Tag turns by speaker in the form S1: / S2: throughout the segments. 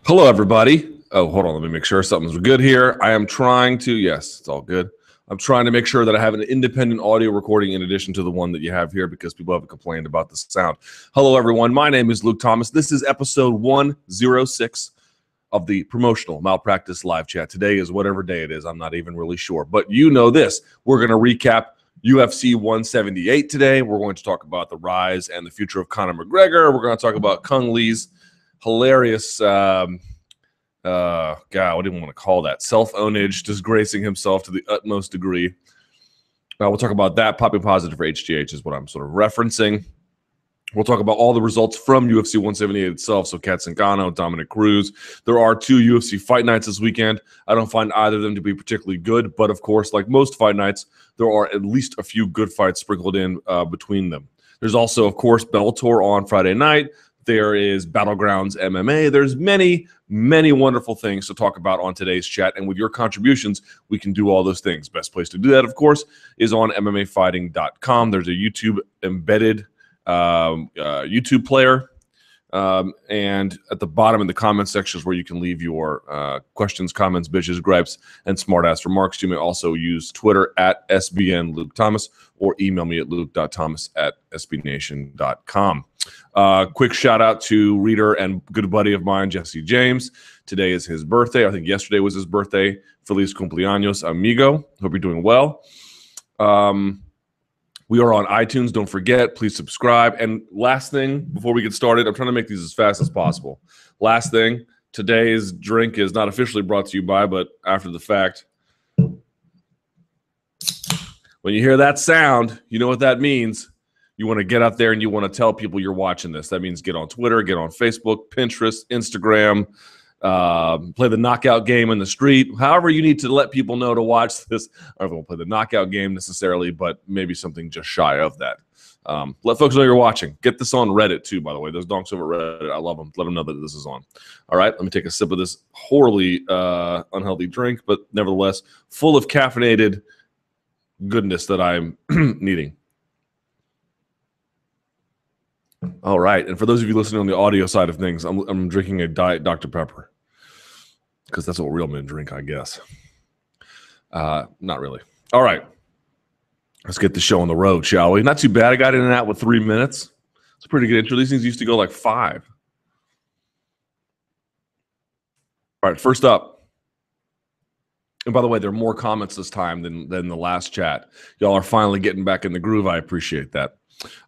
S1: Hello, everybody. Oh, hold on. Let me make sure something's good here. I am trying to, yes, it's all good. I'm trying to make sure that I have an independent audio recording in addition to the one that you have here because people have complained about the sound. Hello, everyone. My name is Luke Thomas. This is episode 106 of the Promotional Malpractice Live Chat. Today is whatever day it is. I'm not even really sure. But you know this. We're going to recap UFC 178 today. We're going to talk about the rise and the future of Conor McGregor. We're going to talk about Cung Lee's hilarious, God, what do you want to call that? Self-ownage, disgracing himself to the utmost degree. We'll talk about that. Popping positive for HGH is what I'm sort of referencing. We'll talk about all the results from UFC 178 itself. So Zingano, Dominick, Cruz. There are two UFC fight nights this weekend. I don't find either of them to be particularly good. But, of course, like most fight nights, there are at least a few good fights sprinkled in between them. There's also, of course, Bellator on Friday night. There is Battlegrounds MMA. There's many, many wonderful things to talk about on today's chat. And with your contributions, we can do all those things. Best place to do that, of course, is on MMAfighting.com. There's a YouTube embedded YouTube player. And at the bottom in the comment sections where you can leave your questions, comments, bitches, gripes, and smart-ass remarks. You may also use Twitter at SBNLukeThomas or email me at luke.thomas@sbnation.com. Quick shout-out to reader and good buddy of mine, Jesse James. Today is his birthday. I think yesterday was his birthday. Feliz cumpleaños, amigo. Hope you're doing well. We are on iTunes. Don't forget, please subscribe. And last thing, before we get started, I'm trying to make these as fast as possible. Last thing, today's drink is not officially brought to you by, but after the fact. When you hear that sound, you know what that means. You want to get out there and you want to tell people you're watching this. That means get on Twitter, get on Facebook, Pinterest, Instagram, play the knockout game in the street. However you need to let people know to watch this. I don't know if we'll play the knockout game necessarily, but maybe something just shy of that. Let folks know you're watching. Get this on Reddit too, by the way. Those donks over Reddit, I love them. Let them know that this is on. All right, let me take a sip of this horribly unhealthy drink, but nevertheless full of caffeinated goodness that I'm needing. All right, and for those of you listening on the audio side of things, I'm drinking a Diet Dr. Pepper because that's what real men drink, I guess. Not really. All right, let's get the show on the road, shall we? Not too bad. I got in and out with 3 minutes. It's a pretty good intro. These things used to go like 5. All right, first up. And by the way, there are more comments this time than the last chat. Y'all are finally getting back in the groove. I appreciate that.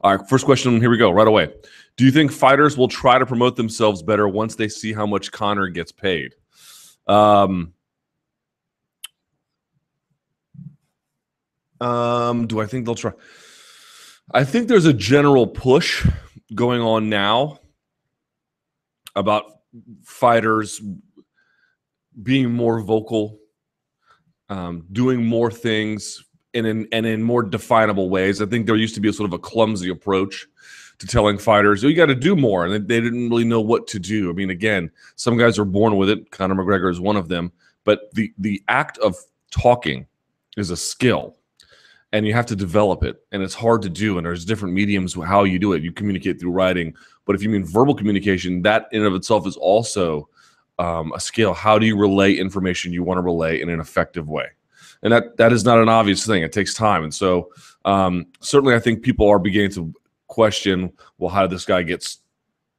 S1: All right, first question. Here we go right away. Do you think fighters will try to promote themselves better once they see how much Conor gets paid? Do I think they'll try? I think there's a general push going on now about fighters being more vocal, doing more things in more definable ways. I think there used to be a sort of a clumsy approach to telling fighters, oh, you got to do more, and they didn't really know what to do. I mean, again, some guys are born with it. Conor McGregor is one of them. But the act of talking is a skill, and you have to develop it, and it's hard to do, and there's different mediums how you do it. You communicate through writing, but if you mean verbal communication, that in and of itself is also a skill. How do you relay information you want to relay in an effective way? And that is not an obvious thing. It takes time. And so certainly I think people are beginning to question, well, how did this guy get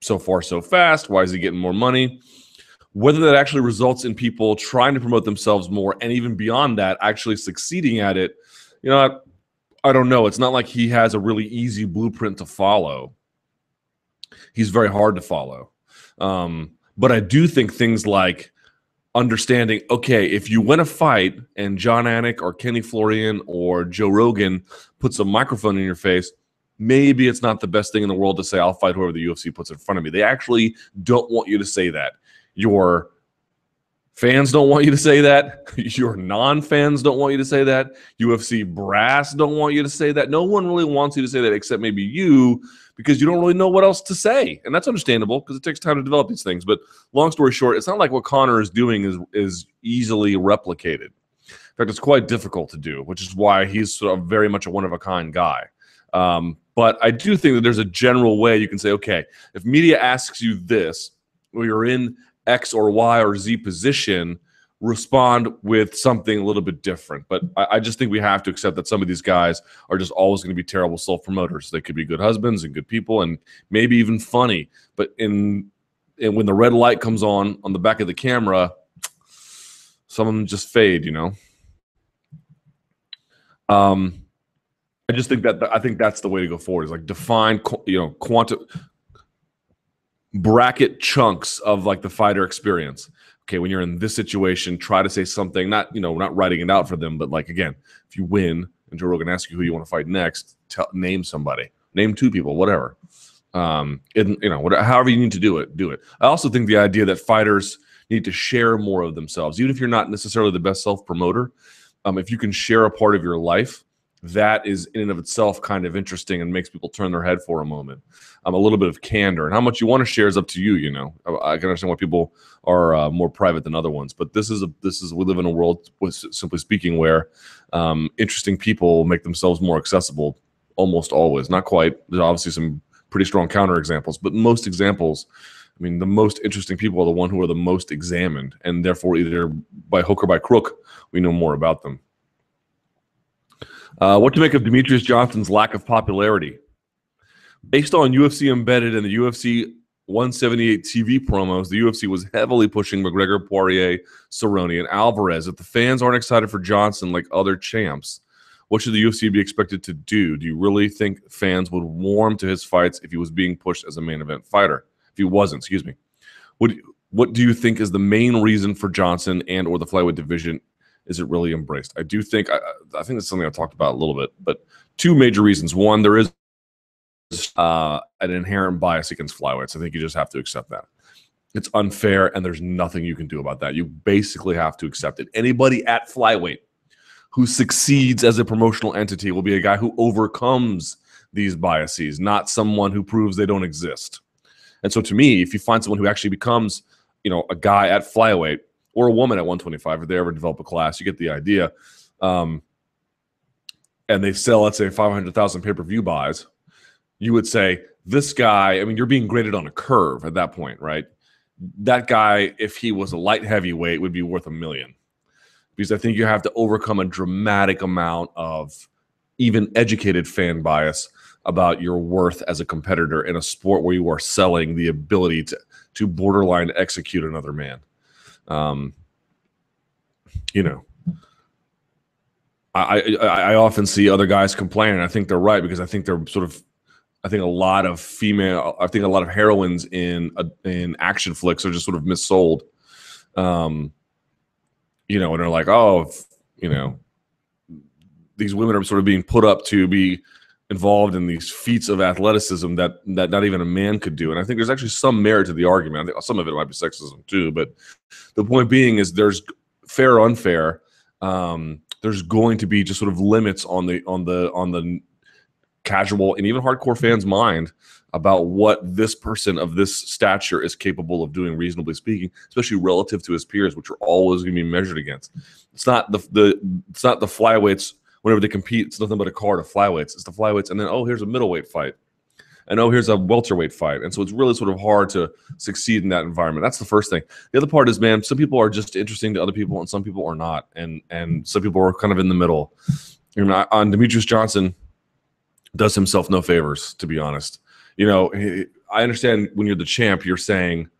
S1: so far so fast? Why is he getting more money? Whether that actually results in people trying to promote themselves more and even beyond that, actually succeeding at it, you know, I don't know. It's not like he has a really easy blueprint to follow. He's very hard to follow. But I do think things like understanding, okay, if you win a fight and John Anik or Kenny Florian or Joe Rogan puts a microphone in your face, maybe it's not the best thing in the world to say, I'll fight whoever the UFC puts in front of me. They actually don't want you to say that. Your fans don't want you to say that. Your non-fans don't want you to say that. UFC brass don't want you to say that. No one really wants you to say that except maybe you, because you don't really know what else to say. And that's understandable because it takes time to develop these things. But long story short, it's not like what Conor is doing is easily replicated. In fact, it's quite difficult to do, which is why he's sort of very much a one-of-a-kind guy. But I do think that there's a general way you can say, okay, if media asks you this, or you're in X or Y or Z position respond with something a little bit different. But I just think we have to accept that some of these guys are just always going to be terrible self-promoters. They could be good husbands and good people and maybe even funny. But when the red light comes on the back of the camera, some of them just fade, you know. I just think I think that's the way to go forward. Is like define, you know, bracket chunks of like the fighter experience. Okay, when you're in this situation, try to say something, not writing it out for them, but like, again, if you win and Joe Rogan asks you who you want to fight next, name somebody, name 2 people, whatever. However you need to do it, do it. I also think the idea that fighters need to share more of themselves, even if you're not necessarily the best self-promoter, if you can share a part of your life, that is in and of itself kind of interesting and makes people turn their head for a moment. A little bit of candor, and how much you want to share is up to you. You know, I can understand why people are more private than other ones, but we live in a world, simply speaking, where interesting people make themselves more accessible almost always. Not quite. There's obviously some pretty strong counter examples, but most examples, I mean, the most interesting people are the one who are the most examined, and therefore either by hook or by crook, we know more about them. What to make of Demetrius Johnson's lack of popularity? Based on UFC Embedded and the UFC 178 TV promos, the UFC was heavily pushing McGregor, Poirier, Cerrone, and Alvarez. If the fans aren't excited for Johnson like other champs, what should the UFC be expected to do? Do you really think fans would warm to his fights if he was being pushed as a main event fighter? If he wasn't, excuse me. What do you think is the main reason for Johnson and or the flyweight division? Is it really embraced? I do think, I think that's something I talked about a little bit, but 2 major reasons. One, there is an inherent bias against flyweights. I think you just have to accept that. It's unfair, and there's nothing you can do about that. You basically have to accept it. Anybody at flyweight who succeeds as a promotional entity will be a guy who overcomes these biases, not someone who proves they don't exist. And so to me, if you find someone who actually becomes, you know, a guy at flyweight, or a woman at 125, if they ever develop a class, you get the idea. And they sell, let's say, 500,000 pay-per-view buys, you would say, this guy, I mean, you're being graded on a curve at that point, right? That guy, if he was a light heavyweight, would be worth $1 million. Because I think you have to overcome a dramatic amount of even educated fan bias about your worth as a competitor in a sport where you are selling the ability to borderline execute another man. You know, I often see other guys complain, and I think they're right, because I think they're I think a lot of heroines in action flicks are just sort of missold. You know, and they're like, oh, you know, these women are sort of being put up to be involved in these feats of athleticism that not even a man could do. And I think there's actually some merit to the argument. I think some of it might be sexism too, but the point being is there's fair or unfair. There's going to be just sort of limits on the casual and even hardcore fans' mind about what this person of this stature is capable of doing, reasonably speaking, especially relative to his peers, which are always going to be measured against. It's not the flyweights. Whenever they compete, it's nothing but a card of flyweights. It's the flyweights, and then, oh, here's a middleweight fight. And, oh, here's a welterweight fight. And so it's really sort of hard to succeed in that environment. That's the first thing. The other part is, man, some people are just interesting to other people, and some people are not. And some people are kind of in the middle. You know, on Demetrius Johnson does himself no favors, to be honest. You know, I understand when you're the champ, you're saying,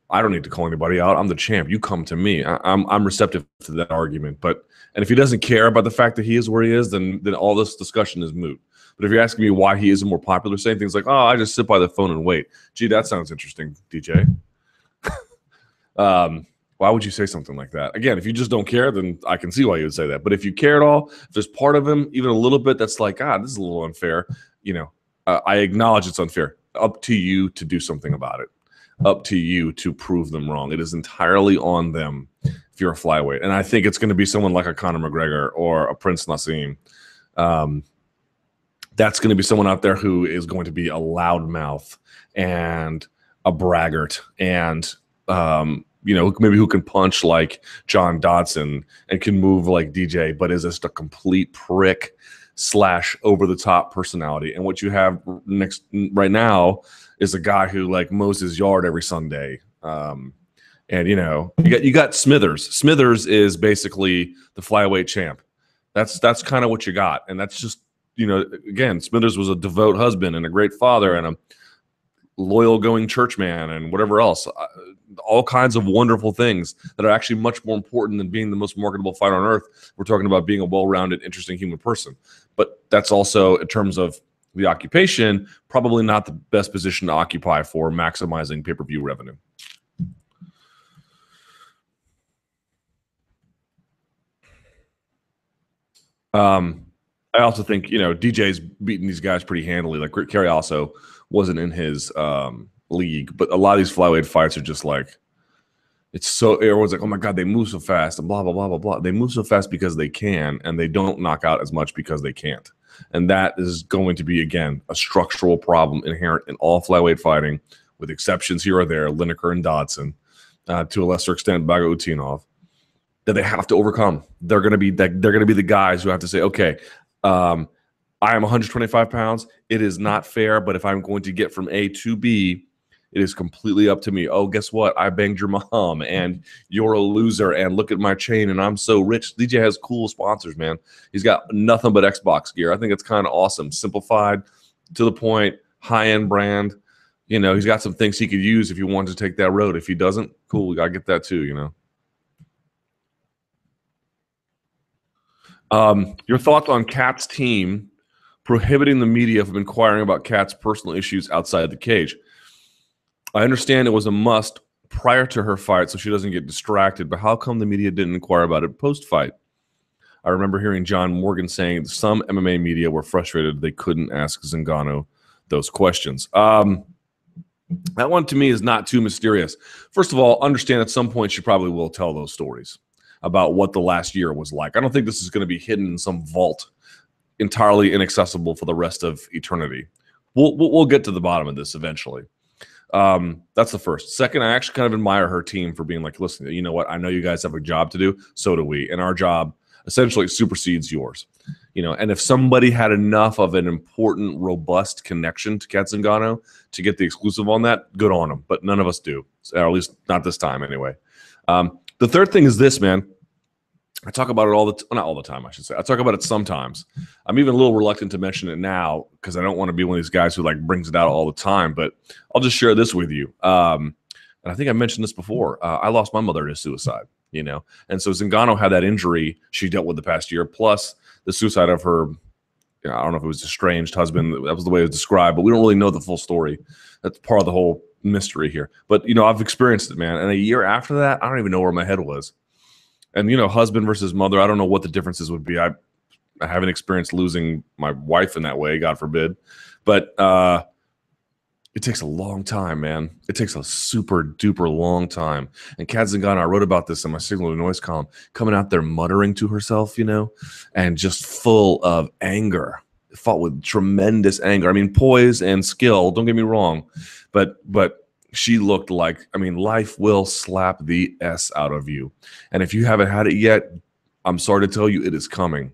S1: I don't need to call anybody out. I'm the champ. You come to me. I'm receptive to that argument. And if he doesn't care about the fact that he is where he is, then all this discussion is moot. But if you're asking me why he isn't more popular, saying things like, oh, I just sit by the phone and wait. Gee, that sounds interesting, DJ. Why would you say something like that? Again, if you just don't care, then I can see why you would say that. But if you care at all, if there's part of him, even a little bit, that's like, this is a little unfair. You know, I acknowledge it's unfair. Up to you to do something about it. Up to you to prove them wrong. It is entirely on them if you're a flyweight. And I think it's going to be someone like a Conor McGregor or a Prince Nassim. That's going to be someone out there who is going to be a loudmouth and a braggart and, you know, maybe who can punch like John Dodson and can move like DJ, but is just a complete prick / over-the-top personality. And what you have right now is a guy who like mows his yard every Sunday. And you got Smithers. Smithers is basically the flyweight champ. That's kind of what you got, and that's just again, Smithers was a devout husband and a great father and a loyal going churchman and whatever else, all kinds of wonderful things that are actually much more important than being the most marketable fighter on earth. We're talking about being a well-rounded, interesting human person. But that's also, in terms of the occupation, probably not the best position to occupy for maximizing pay-per-view revenue. I also think, DJ's beating these guys pretty handily. Like Kerry also wasn't in his league, but a lot of these flyweight fights are just like, everyone's like, oh my God, they move so fast and blah, blah, blah, blah, blah. They move so fast because they can, and they don't knock out as much because they can't. And that is going to be, again, a structural problem inherent in all flyweight fighting, with exceptions here or there, Lineker and Dodson, to a lesser extent, Bagautinov, that they have to overcome. They're going to be the guys who have to say, okay, I am 125 pounds. It is not fair, but if I'm going to get from A to B, it is completely up to me. Oh, guess what? I banged your mom, and you're a loser, and look at my chain, and I'm so rich. DJ has cool sponsors, man. He's got nothing but Xbox gear. I think it's kind of awesome. Simplified, to the point, high-end brand. He's got some things he could use if he wanted to take that road. If he doesn't, cool, we got to get that too, Your thoughts on Kat's team prohibiting the media from inquiring about Kat's personal issues outside the cage? I understand it was a must prior to her fight so she doesn't get distracted, but how come the media didn't inquire about it post-fight? I remember hearing John Morgan saying some MMA media were frustrated they couldn't ask Zingano those questions. That one to me is not too mysterious. First of all, understand at some point she probably will tell those stories about what the last year was like. I don't think this is going to be hidden in some vault entirely inaccessible for the rest of eternity. We'll get to the bottom of this eventually. That's the first. Second, I actually kind of admire her team for being like, listen, you know what? I know you guys have a job to do. So do we. And our job essentially supersedes yours. And if somebody had enough of an important, robust connection to Kat Zingano to get the exclusive on that, good on them. But none of us do, or at least not this time anyway. The third thing is this, man. I talk about it not all the time, I should say. I talk about it sometimes. I'm even a little reluctant to mention it now because I don't want to be one of these guys who brings it out all the time. But I'll just share this with you. And I think I mentioned this before. I lost my mother to suicide, And so Zingano had that injury she dealt with the past year, plus the suicide of her, I don't know if it was estranged husband. That was the way it was described, but we don't really know the full story. That's part of the whole mystery here. But, I've experienced it, man. And a year after that, I don't even know where my head was. And, husband versus mother, I don't know what the differences would be. I haven't experienced losing my wife in that way, God forbid. But it takes a long time, man. It takes a super duper long time. And Kat Zingano, I wrote about this in my Signal to Noise column, coming out there muttering to herself, and just full of anger. Fought with tremendous anger. I mean, poise and skill, don't get me wrong. But she looked like, life will slap the S out of you. And if you haven't had it yet, I'm sorry to tell you, it is coming.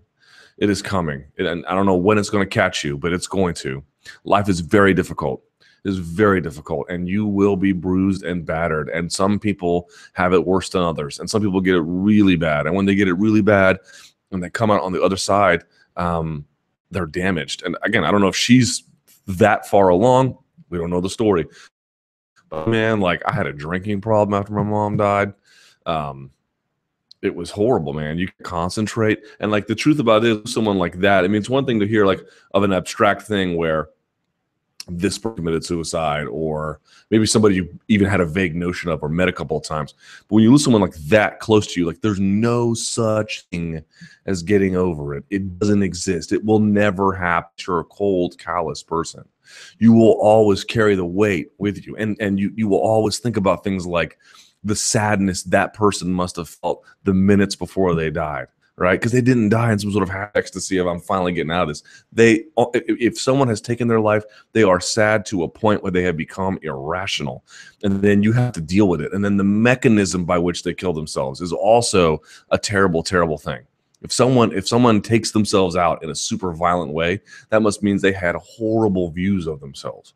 S1: It is coming. And I don't know when it's going to catch you, but it's going to. Life is very difficult. It is very difficult. And you will be bruised and battered. And some people have it worse than others. And some people get it really bad. And when they get it really bad and they come out on the other side, they're damaged. And again, I don't know if she's that far along. We don't know the story. Man, I had a drinking problem after my mom died. It was horrible, man. You can concentrate. And the truth about it is, someone like that, it's one thing to hear of an abstract thing where this person committed suicide, or maybe somebody you even had a vague notion of or met a couple of times. But when you lose someone like that close to you, there's no such thing as getting over it. It doesn't exist. It will never happen. You're a cold, callous person. You will always carry the weight with you. And you will always think about things like the sadness that person must have felt the minutes before they died, right? Because they didn't die in some sort of ecstasy of I'm finally getting out of this. If someone has taken their life, they are sad to a point where they have become irrational. And then you have to deal with it. And then the mechanism by which they kill themselves is also a terrible, terrible thing. If someone takes themselves out in a super violent way, that must mean they had horrible views of themselves.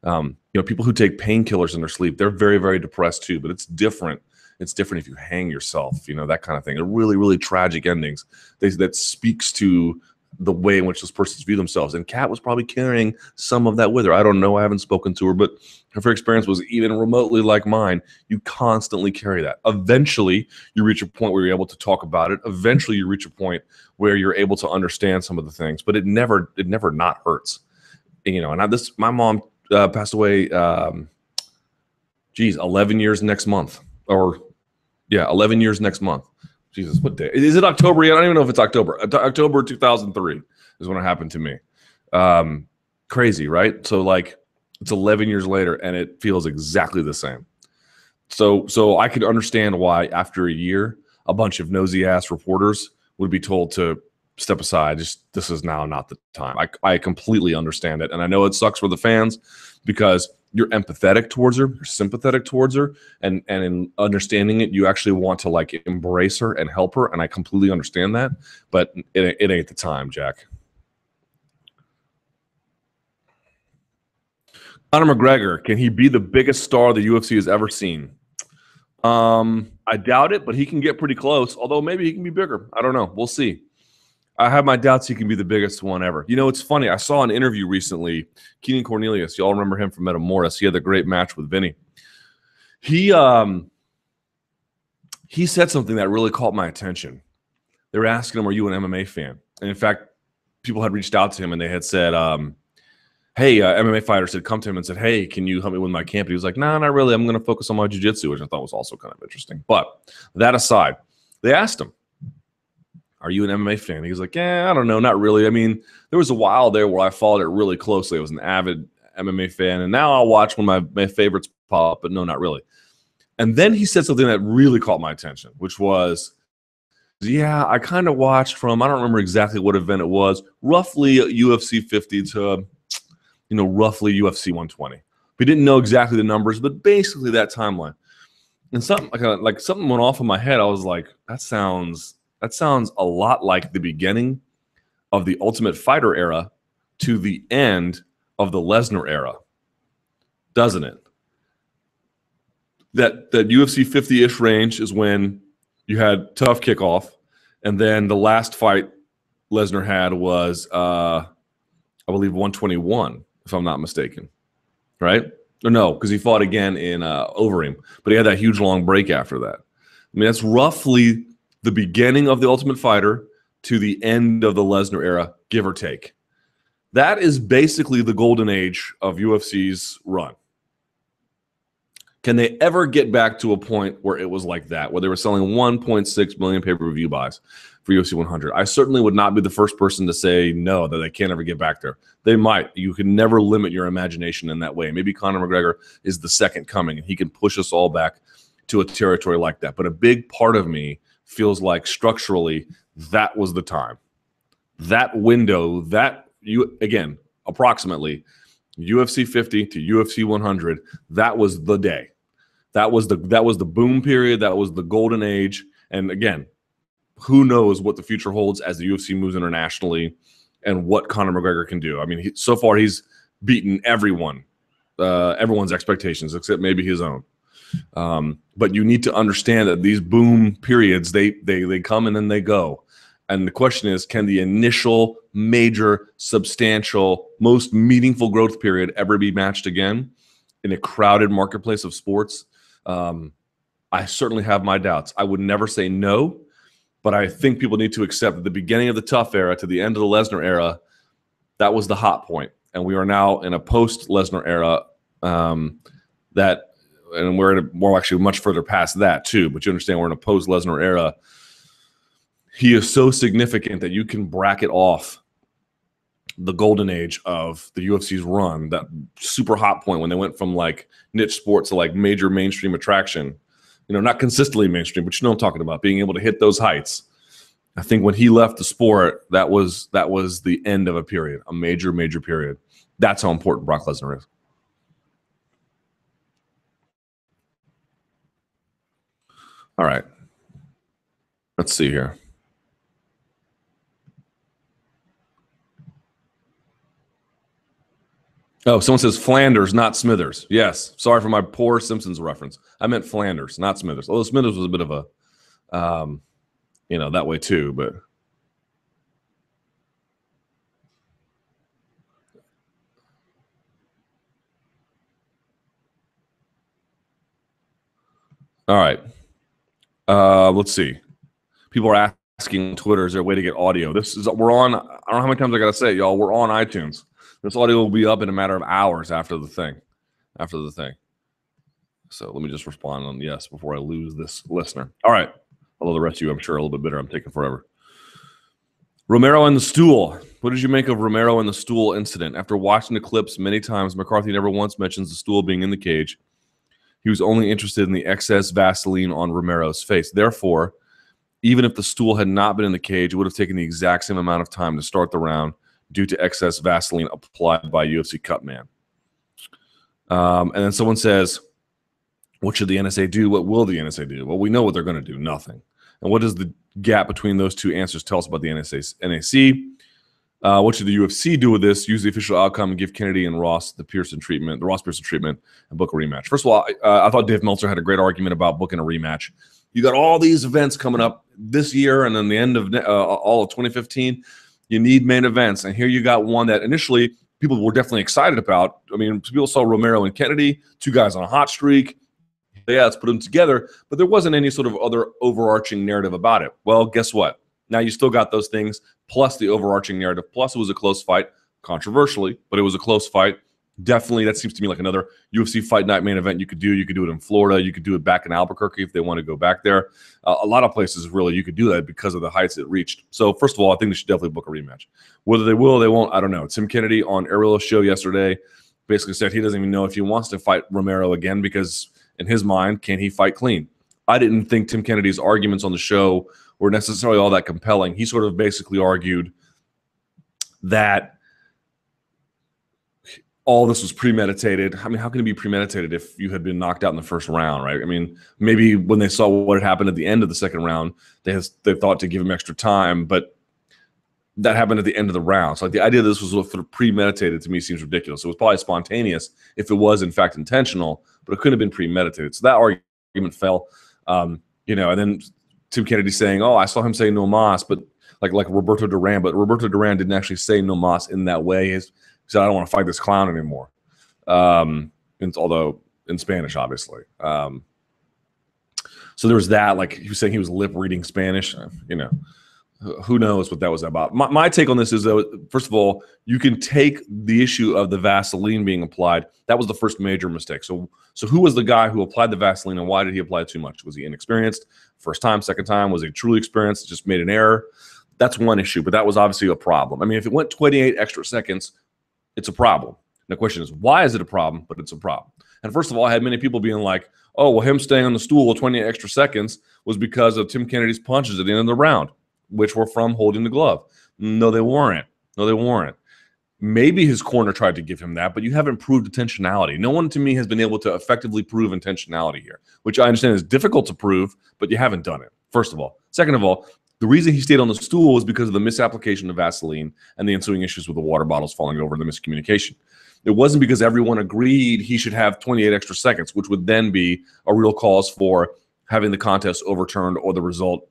S1: People who take painkillers in their sleep, they're very, very depressed too, but it's different. It's different if you hang yourself, that kind of thing. They're really, really tragic endings. That speaks to the way in which those persons view themselves. And Kat was probably carrying some of that with her. I don't know. I haven't spoken to her, but if her experience was even remotely like mine, you constantly carry that. Eventually, you reach a point where you're able to talk about it. Eventually, you reach a point where you're able to understand some of the things, but it never not hurts. And my mom passed away, 11 years next month. 11 years next month. Jesus, what day? Is it October yet? I don't even know if it's October. October 2003 is when it happened to me. Crazy, right? So it's 11 years later and it feels exactly the same. So I could understand why after a year, a bunch of nosy ass reporters would be told to step aside. This is now not the time. I completely understand it. And I know it sucks for the fans because you're empathetic towards her, you're sympathetic towards her, and in understanding it, you actually want to embrace her and help her. And I completely understand that, but it ain't the time, Jack. Conor McGregor, can he be the biggest star the UFC has ever seen? I doubt it, but he can get pretty close. Although maybe he can be bigger. I don't know. We'll see. I have my doubts he can be the biggest one ever. It's funny. I saw an interview recently. Keenan Cornelius, you all remember him from Metamoris. He had the great match with Vinny. He said something that really caught my attention. They were asking him, "Are you an MMA fan?" And in fact, people had reached out to him and they had said, "Hey, MMA fighters had come to him and said, 'Hey, can you help me with my camp?'" And he was like, "No, not really. I'm going to focus on my jiu-jitsu," which I thought was also kind of interesting. But that aside, they asked him, "Are you an MMA fan?" He was like, "Yeah, I don't know, not really. I mean, there was a while there where I followed it really closely. I was an avid MMA fan, and now I'll watch when my favorites pop up, but no, not really." And then he said something that really caught my attention, which was, "Yeah, I kind of watched from, I don't remember exactly what event it was, roughly UFC 50 to, roughly UFC 120. We didn't know exactly the numbers, but basically that timeline." And something like something went off in my head. I was like, that sounds a lot like the beginning of the Ultimate Fighter era to the end of the Lesnar era, doesn't it? That UFC 50-ish range is when you had Tough Kickoff, and then the last fight Lesnar had was, I believe, 121, if I'm not mistaken, right? Or no, because he fought again in Overeem, but he had that huge long break after that. I mean, that's roughly the beginning of the Ultimate Fighter to the end of the Lesnar era, give or take. That is basically the golden age of UFC's run. Can they ever get back to a point where it was like that, where they were selling 1.6 million pay-per-view buys for UFC 100? I certainly would not be the first person to say no, that they can't ever get back there. They might. You can never limit your imagination in that way. Maybe Conor McGregor is the second coming, and he can push us all back to a territory like that. But a big part of me feels like structurally that was the time. That window, again, approximately UFC 50 to UFC 100, that was the day. That was the boom period. That was the golden age. And again, who knows what the future holds as the UFC moves internationally and what Conor McGregor can do. I mean, so far he's beaten everyone's expectations except maybe his own. But you need to understand that these boom periods, they come and then they go. And the question is, can the initial, major, substantial, most meaningful growth period ever be matched again in a crowded marketplace of sports? I certainly have my doubts. I would never say no, but I think people need to accept that the beginning of the Tough era to the end of the Lesnar era, that was the hot point. And we are now in a post-Lesnar era and we're actually much further past that too. But you understand we're in a post-Lesnar era. He is so significant that you can bracket off the golden age of the UFC's run, that super hot point when they went from like niche sports to like major mainstream attraction, not consistently mainstream, but you know what I'm talking about, being able to hit those heights. I think when he left the sport, that was the end of a period, a major, major period. That's how important Brock Lesnar is. All right. Let's see here. Oh, someone says Flanders, not Smithers. Yes. Sorry for my poor Simpsons reference. I meant Flanders, not Smithers. Although Smithers was a bit of a, that way too. But all right. Let's see. People are asking on Twitter, is there a way to get audio? We're on, I don't know how many times I got to say it, y'all. We're on iTunes. This audio will be up in a matter of hours after the thing. So let me just respond on yes before I lose this listener. All right. Although the rest of you, I'm sure, are a little bit bitter. I'm taking forever. Romero and the stool. What did you make of Romero and the stool incident? After watching the clips many times, McCarthy never once mentions the stool being in the cage. He was only interested in the excess Vaseline on Romero's face. Therefore, even if the stool had not been in the cage, it would have taken the exact same amount of time to start the round due to excess Vaseline applied by UFC Cutman. And then someone says, what should the NSA do? What will the NSA do? Well, we know what they're going to do. Nothing. And what does the gap between those two answers tell us about the NAC? What should the UFC do with this? Use the official outcome and give Kennedy and Ross the Ross Pearson treatment, and book a rematch. First of all, I thought Dave Meltzer had a great argument about booking a rematch. You got all these events coming up this year and then the end of all of 2015. You need main events. And here you got one that initially people were definitely excited about. I mean, people saw Romero and Kennedy, two guys on a hot streak. Yeah, let's put them together. But there wasn't any sort of other overarching narrative about it. Well, guess what? Now you still got those things, plus the overarching narrative, plus it was a close fight, controversially, but it was a close fight. Definitely, that seems to me like another UFC Fight Night main event you could do. You could do it in Florida. You could do it back in Albuquerque if they want to go back there. A lot of places, really, you could do that because of the heights it reached. So, first of all, I think they should definitely book a rematch. Whether they will or they won't, I don't know. Tim Kennedy on Ariel's show yesterday basically said he doesn't even know if he wants to fight Romero again because, in his mind, can he fight clean? I didn't think Tim Kennedy's arguments on the show were necessarily all that compelling. He sort of basically argued that all this was premeditated. I mean, how can it be premeditated if you had been knocked out in the first round, right? I mean, maybe when they saw what had happened at the end of the second round, they thought to give him extra time, but that happened at the end of the round. So like the idea that this was sort of premeditated to me seems ridiculous. It was probably spontaneous if it was in fact intentional, but it couldn't have been premeditated. So that argument fell. And then Tim Kennedy saying, "Oh, I saw him say no mas," but like Roberto Duran, but Roberto Duran didn't actually say no mas in that way. He said, "I don't want to fight this clown anymore." Although in Spanish, obviously. So there was that. Like he was saying, he was lip reading Spanish. Who knows what that was about. My take on this is, though, first of all, you can take the issue of the Vaseline being applied. That was the first major mistake. So who was the guy who applied the Vaseline, and why did he apply it too much? Was he inexperienced? First time, second time? Was he truly experienced? Just made an error? That's one issue, but that was obviously a problem. I mean, if it went 28 extra seconds, it's a problem. And the question is, why is it a problem? But it's a problem. And first of all, I had many people being like, oh, well, him staying on the stool 28 extra seconds was because of Tim Kennedy's punches at the end of the round, which were from holding the glove. No, they weren't. Maybe his corner tried to give him that, but you haven't proved intentionality. No one, to me, has been able to effectively prove intentionality here, which I understand is difficult to prove, but you haven't done it, first of all. Second of all, the reason he stayed on the stool was because of the misapplication of Vaseline and the ensuing issues with the water bottles falling over and the miscommunication. It wasn't because everyone agreed he should have 28 extra seconds, which would then be a real cause for having the contest overturned or the result,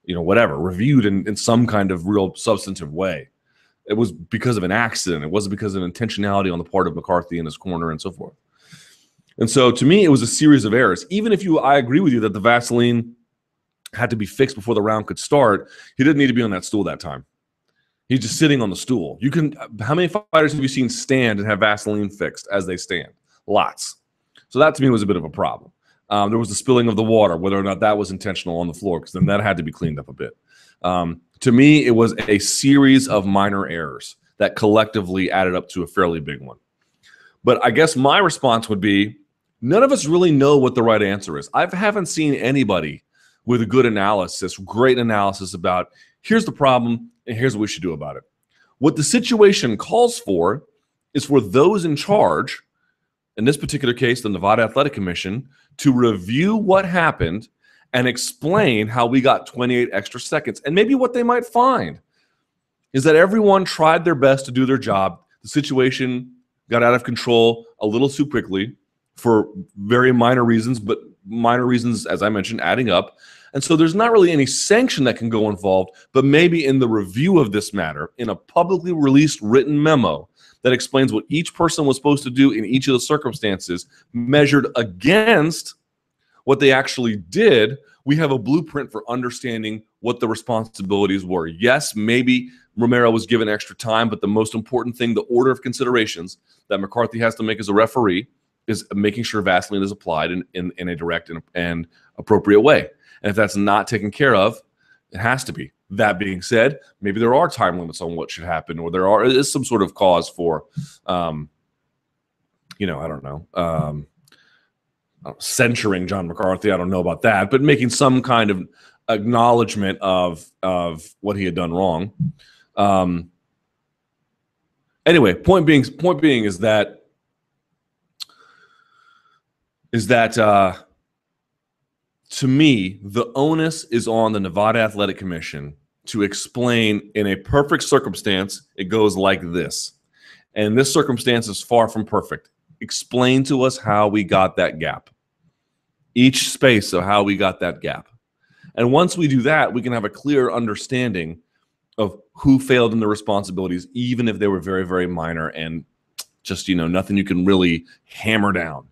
S1: reviewed in some kind of real substantive way. It was because of an accident. It wasn't because of intentionality on the part of McCarthy and his corner and so forth. And so to me, it was a series of errors. Even if I agree with you that the Vaseline had to be fixed before the round could start, he didn't need to be on that stool that time. He's just sitting on the stool. How many fighters have you seen stand and have Vaseline fixed as they stand? Lots. So that to me was a bit of a problem. There was the spilling of the water, whether or not that was intentional on the floor, because then that had to be cleaned up a bit. To me, it was a series of minor errors that collectively added up to a fairly big one. But I guess my response would be, none of us really know what the right answer is. I haven't seen anybody with a good analysis, great analysis about here's the problem and here's what we should do about it. What the situation calls for is for those in charge, in this particular case, the Nevada Athletic Commission, to review what happened and explain how we got 28 extra seconds. And maybe what they might find is that everyone tried their best to do their job. The situation got out of control a little too quickly for very minor reasons, but minor reasons, as I mentioned, adding up. And so there's not really any sanction that can go involved, but maybe in the review of this matter, in a publicly released written memo that explains what each person was supposed to do in each of the circumstances, measured against what they actually did, we have a blueprint for understanding what the responsibilities were. Yes, maybe Romero was given extra time, but the most important thing, the order of considerations that McCarthy has to make as a referee, is making sure Vaseline is applied in a direct and appropriate way. And if that's not taken care of, it has to be. That being said, maybe there are time limits on what should happen, or there is some sort of cause for, I don't know, censuring John McCarthy. I don't know about that, but making some kind of acknowledgement of what he had done wrong. Anyway, point being is that to me, the onus is on the Nevada Athletic Commission to explain in a perfect circumstance. It goes like this, and this circumstance is far from perfect. Explain to us how we got that gap, each space of how we got that gap. And once we do that, we can have a clear understanding of who failed in their responsibilities, even if they were very, very minor and just, nothing you can really hammer down.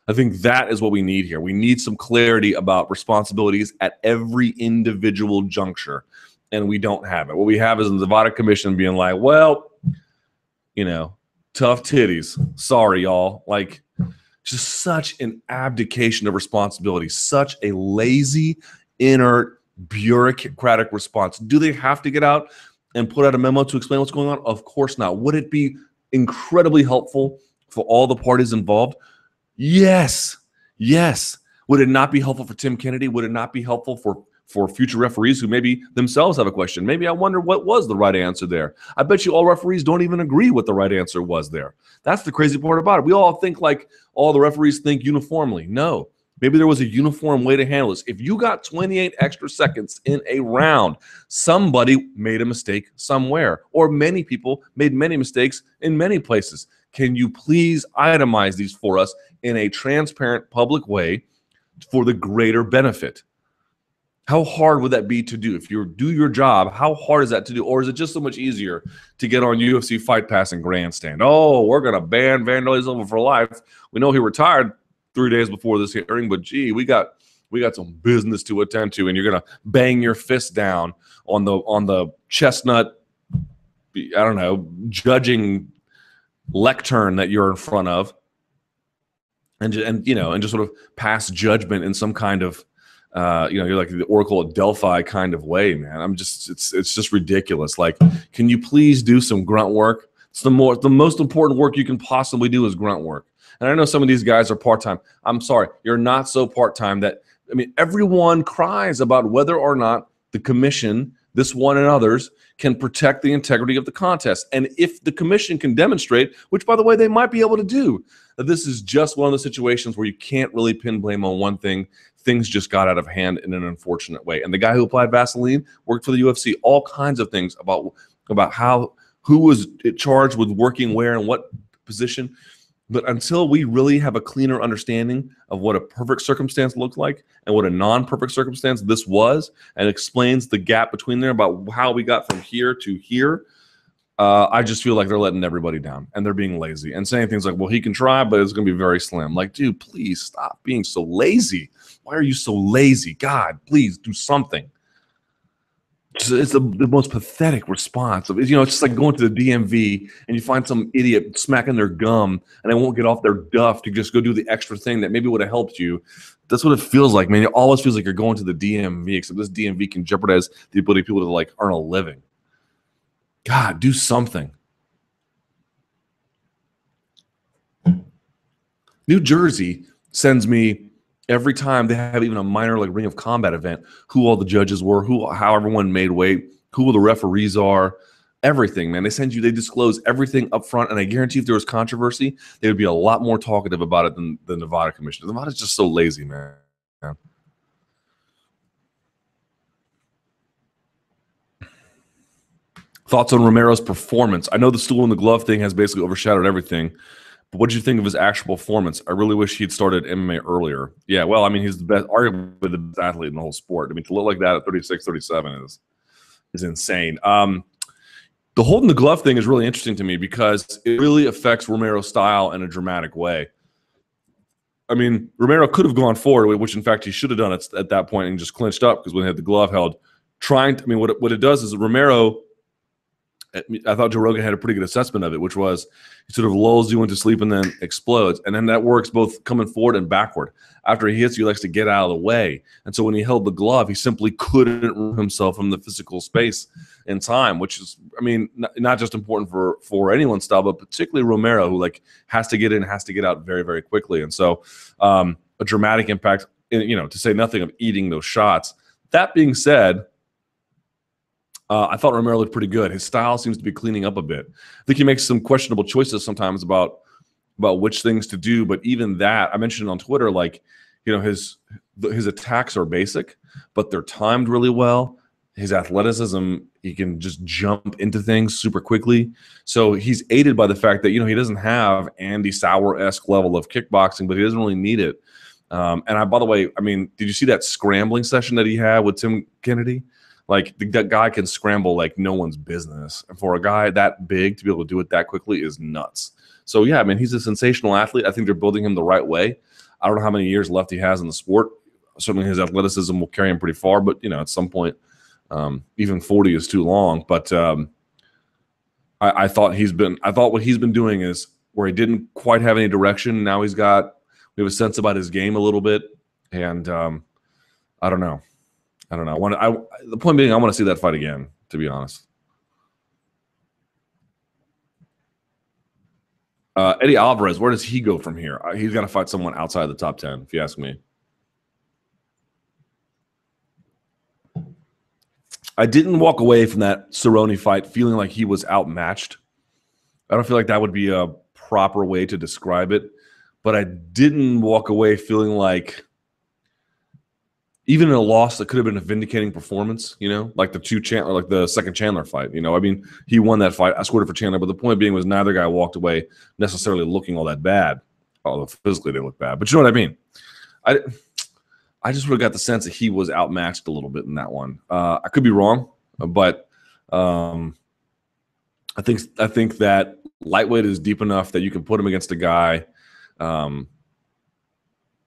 S1: I think that is what we need here. We need some clarity about responsibilities at every individual juncture, and we don't have it. What we have is the Nevada Commission being like, well, tough titties. Sorry, y'all. Like, just such an abdication of responsibility, such a lazy, inert, bureaucratic response. Do they have to get out and put out a memo to explain what's going on? Of course not. Would it be incredibly helpful for all the parties involved? Yes. Yes. Would it not be helpful for Tim Kennedy? Would it not be helpful for future referees who maybe themselves have a question? Maybe I wonder what was the right answer there. I bet you all referees don't even agree what the right answer was there. That's the crazy part about it. We all think like all the referees think uniformly. No. Maybe there was a uniform way to handle this. If you got 28 extra seconds in a round, somebody made a mistake somewhere, or many people made many mistakes in many places. Can you please itemize these for us in a transparent public way for the greater benefit? How hard would that be to do? If you do your job, how hard is that to do? Or is it just so much easier to get on UFC Fight Pass and grandstand? Oh, we're going to ban vandalism for life. We know he retired 3 days before this hearing, but gee, we got some business to attend to, and you're going to bang your fist down on the chestnut, I don't know, judging lectern that you're in front of, and just sort of pass judgment in some kind of you're like the Oracle at Delphi kind of way, man. It's just ridiculous. Like, can you please do some grunt work? It's the most important work you can possibly do is grunt work. And I know some of these guys are part-time. I'm sorry, you're not so part-time that, everyone cries about whether or not the commission, this one and others, can protect the integrity of the contest. And if the commission can demonstrate, which by the way, they might be able to do, that this is just one of the situations where you can't really pin blame on one thing. Things just got out of hand in an unfortunate way. And the guy who applied Vaseline worked for the UFC, all kinds of things about who was charged with working where and what position. But until we really have a cleaner understanding of what a perfect circumstance looked like and what a non-perfect circumstance this was, and explains the gap between there about how we got from here to here, I just feel like they're letting everybody down and they're being lazy and saying things like, well, he can try, but it's going to be very slim. Like, dude, please stop being so lazy. Why are you so lazy? God, please do something. It's the most pathetic response. It's just like going to the DMV and you find some idiot smacking their gum and they won't get off their duff to just go do the extra thing that maybe would have helped you. That's what it feels like, man. It always feels like you're going to the DMV, except this DMV can jeopardize the ability of people to like earn a living. God, do something. New Jersey sends me every time they have even a minor like Ring of Combat event, who all the judges were, how everyone made weight, who the referees are, everything, man. They disclose everything up front, and I guarantee if there was controversy, they would be a lot more talkative about it than the Nevada Commission. Nevada's just so lazy, man. Thoughts on Romero's performance? I know the stool and the glove thing has basically overshadowed everything, but what did you think of his actual performance? I really wish he'd started MMA earlier. Yeah, well, I mean, he's the best, arguably the best athlete in the whole sport. I mean, to look like that at 36, 37 is insane. The holding the glove thing is really interesting to me because it really affects Romero's style in a dramatic way. I mean, Romero could have gone forward, which in fact he should have done it at that point and just clinched up because when he had the glove held, what it does is Romero, I thought Joe Rogan had a pretty good assessment of it, which was he sort of lulls you into sleep and then explodes. And then that works both coming forward and backward. After he hits you, he likes to get out of the way. And so when he held the glove, he simply couldn't remove himself from the physical space in time, which is, I mean, not just important for anyone's style, but particularly Romero, who like has to get in, has to get out very, very quickly. And so a dramatic impact, to say nothing of eating those shots. That being said, I thought Romero looked pretty good. His style seems to be cleaning up a bit. I think he makes some questionable choices sometimes about which things to do. But even that, I mentioned on Twitter, like, his attacks are basic, but they're timed really well. His athleticism, he can just jump into things super quickly. So he's aided by the fact that, he doesn't have Andy Sauer-esque level of kickboxing, but he doesn't really need it. By the way, I mean, did you see that scrambling session that he had with Tim Kennedy? Like, that guy can scramble like no one's business. And for a guy that big to be able to do it that quickly is nuts. So, yeah, I mean, he's a sensational athlete. I think they're building him the right way. I don't know how many years left he has in the sport. Certainly his athleticism will carry him pretty far. But, at some point, even 40 is too long. But I thought what he's been doing is where he didn't quite have any direction. Now we have a sense about his game a little bit. And I don't know. The point being, I want to see that fight again, to be honest. Eddie Alvarez, where does he go from here? He's got to fight someone outside the top 10, if you ask me. I didn't walk away from that Cerrone fight feeling like he was outmatched. I don't feel like that would be a proper way to describe it, but I didn't walk away feeling like, even in a loss that could have been a vindicating performance, like the second Chandler fight. I mean, he won that fight. I scored it for Chandler, but the point being was neither guy walked away necessarily looking all that bad, although physically they look bad. But you know what I mean? I just would have got the sense that he was outmatched a little bit in that one. I could be wrong, but I think that lightweight is deep enough that you can put him against a guy out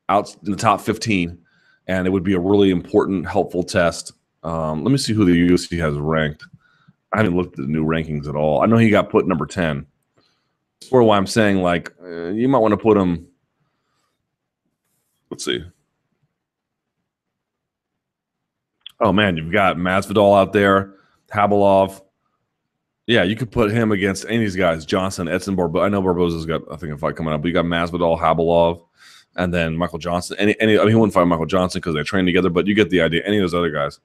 S1: in the top 15. And it would be a really important, helpful test. Let me see who the UFC has ranked. I haven't looked at the new rankings at all. I know he got put number 10. That's why I'm saying, like, you might want to put him. Let's see. Oh, man, you've got Masvidal out there, Habilov. Yeah, you could put him against any of these guys, Johnson, Edson, Barboza. I know Barboza's got, I think, a fight coming up. But you got Masvidal, Habilov. And then Michael Johnson. I mean, he wouldn't fight Michael Johnson because they train together, but you get the idea. Any of those other guys.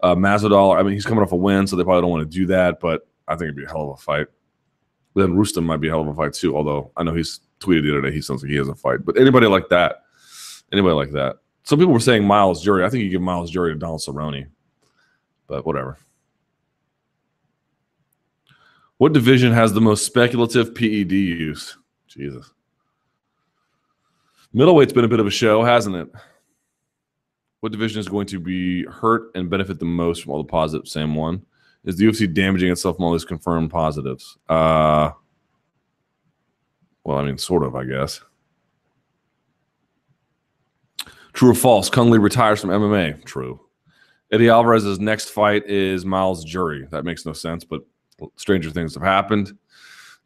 S1: Masvidal, I mean, he's coming off a win, so they probably don't want to do that, but I think it'd be a hell of a fight. But then Rustam might be a hell of a fight too, although I know he's tweeted the other day he sounds like he has a fight. But anybody like that. Some people were saying Miles Jury. I think you give Miles Jury to Donald Cerrone. But whatever. What division has the most speculative PED use? Jesus. Middleweight's been a bit of a show, hasn't it? What division is going to be hurt and benefit the most from all the positives? Same one. Is the UFC damaging itself from all these confirmed positives? Well, I mean, sort of, I guess. True or false? Cung Lee retires from MMA. True. Eddie Alvarez's next fight is Miles Jury. That makes no sense, but stranger things have happened.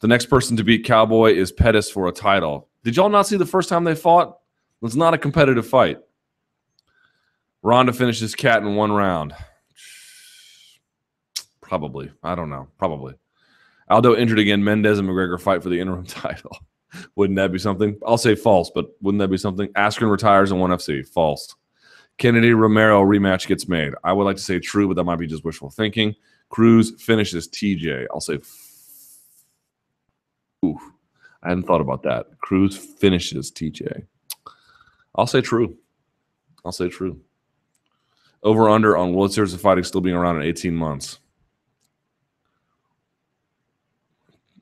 S1: The next person to beat Cowboy is Pettis for a title. Did y'all not see the first time they fought? It's not a competitive fight. Ronda finishes Cat in 1 round. Probably. I don't know. Probably. Aldo injured again. Mendez and McGregor fight for the interim title. Wouldn't that be something? I'll say false, but wouldn't that be something? Askren retires in ONE FC. False. Kennedy Romero rematch gets made. I would like to say true, but that might be just wishful thinking. Cruz finishes TJ. I'll say ooh. I hadn't thought about that. Cruz finishes TJ. I'll say true. Over under on World Series of Fighting still being around in 18 months.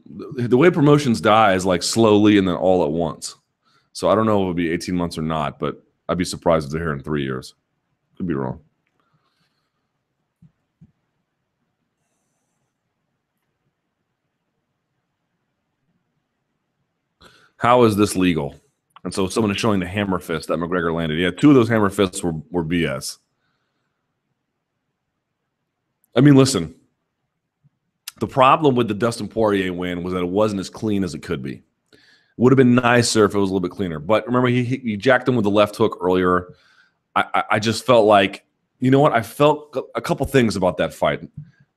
S1: the way promotions die is like slowly and then all at once. So I don't know if it'll be 18 months or not, but I'd be surprised if they're here in 3 years. Could be wrong. How is this legal? And so someone is showing the hammer fist that McGregor landed. Yeah, 2 of those hammer fists were BS. I mean, listen, the problem with the Dustin Poirier win was that it wasn't as clean as it could be. Would have been nicer if it was a little bit cleaner. But remember, he jacked him with the left hook earlier. I just felt like, you know what? I felt a couple things about that fight.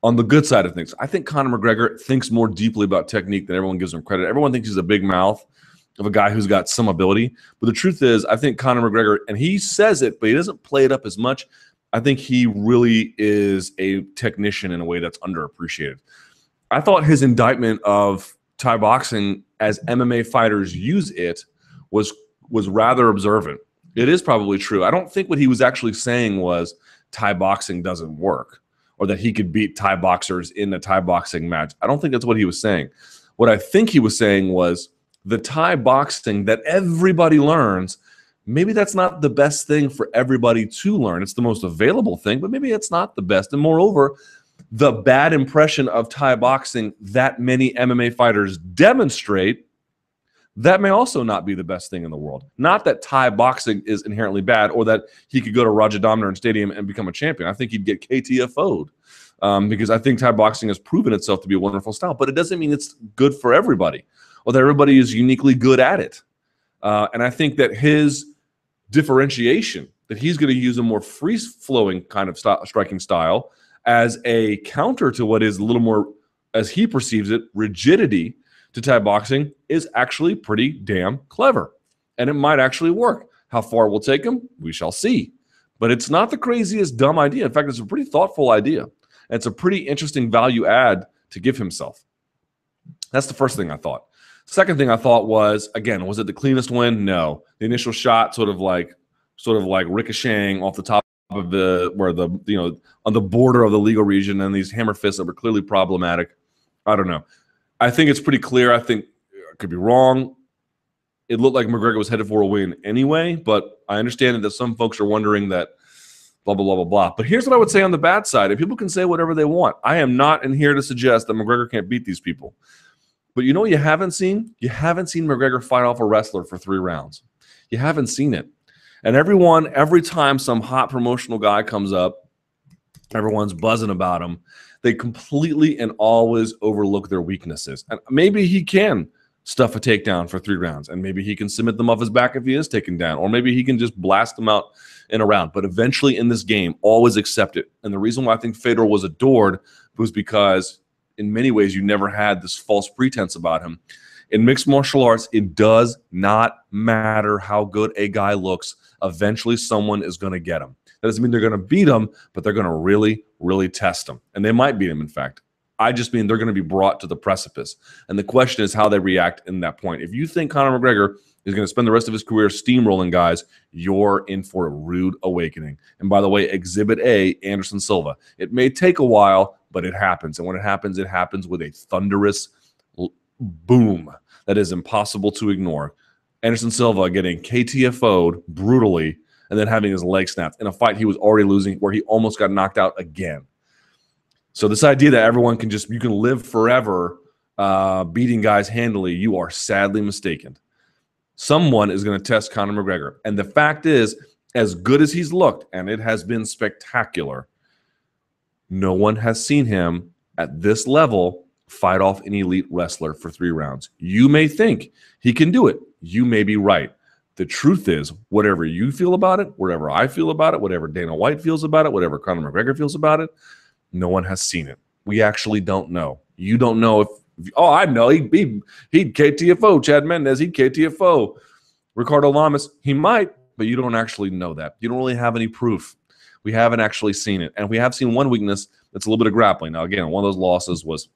S1: On the good side of things, I think Conor McGregor thinks more deeply about technique than everyone gives him credit. Everyone thinks he's a big mouth of a guy who's got some ability. But the truth is, I think Conor McGregor, and he says it, but he doesn't play it up as much. I think he really is a technician in a way that's underappreciated. I thought his indictment of Thai boxing as MMA fighters use it was rather observant. It is probably true. I don't think what he was actually saying was Thai boxing doesn't work or that he could beat Thai boxers in a Thai boxing match. I don't think that's what he was saying. What I think he was saying was the Thai boxing that everybody learns, maybe that's not the best thing for everybody to learn. It's the most available thing, but maybe it's not the best. And moreover, the bad impression of Thai boxing that many MMA fighters demonstrate, that may also not be the best thing in the world. Not that Thai boxing is inherently bad or that he could go to Rajadamnern Stadium and become a champion. I think he'd get KTFO'd because I think Thai boxing has proven itself to be a wonderful style, but it doesn't mean it's good for everybody or that everybody is uniquely good at it. And I think that his differentiation, that he's going to use a more free-flowing kind of striking style as a counter to what is a little more, as he perceives it, rigidity to Thai boxing, is actually pretty damn clever. And it might actually work. How far it will take him, we shall see. But it's not the craziest dumb idea. In fact, it's a pretty thoughtful idea. And it's a pretty interesting value add to give himself. That's the first thing I thought. Second thing I thought was, again, was it the cleanest win? No. The initial shot sort of like ricocheting off the top of on the border of the legal region, and these hammer fists that were clearly problematic. I don't know. I think it's pretty clear. I think I could be wrong. It looked like McGregor was headed for a win anyway, but I understand that some folks are wondering that blah, blah, blah, blah, blah. But here's what I would say on the bad side. And people can say whatever they want. I am not in here to suggest that McGregor can't beat these people. But you know what you haven't seen? You haven't seen McGregor fight off a wrestler for 3 rounds. You haven't seen it. And every time some hot promotional guy comes up, everyone's buzzing about him. They completely and always overlook their weaknesses. And maybe he can stuff a takedown for 3 rounds, and maybe he can submit them off his back if he is taken down, or maybe he can just blast them out in a round. But eventually in this game, always accept it. And the reason why I think Fedor was adored was because in many ways you never had this false pretense about him. In mixed martial arts, it does not matter how good a guy looks. Eventually someone is going to get him. That doesn't mean they're going to beat him, but they're going to really, really test him. And they might beat him, in fact. I just mean they're going to be brought to the precipice. And the question is how they react in that point. If you think Conor McGregor is going to spend the rest of his career steamrolling guys, you're in for a rude awakening. And by the way, Exhibit A, Anderson Silva. It may take a while, but it happens. And when it happens with a thunderous boom that is impossible to ignore. Anderson Silva getting KTFO'd brutally and then having his leg snapped in a fight he was already losing where he almost got knocked out again. So this idea that everyone can you can live forever beating guys handily, you are sadly mistaken. Someone is going to test Conor McGregor. And the fact is, as good as he's looked, and it has been spectacular, no one has seen him at this level fight off an elite wrestler for 3 rounds. You may think he can do it. You may be right. The truth is, whatever you feel about it, whatever I feel about it, whatever Dana White feels about it, whatever Conor McGregor feels about it, no one has seen it. We actually don't know. You don't know if I know he'd KTFO Chad Mendez, he'd KTFO Ricardo Lamas. He might, but you don't actually know that. You don't really have any proof. We haven't actually seen it. And we have seen one weakness that's a little bit of grappling. Now, again, one of those losses was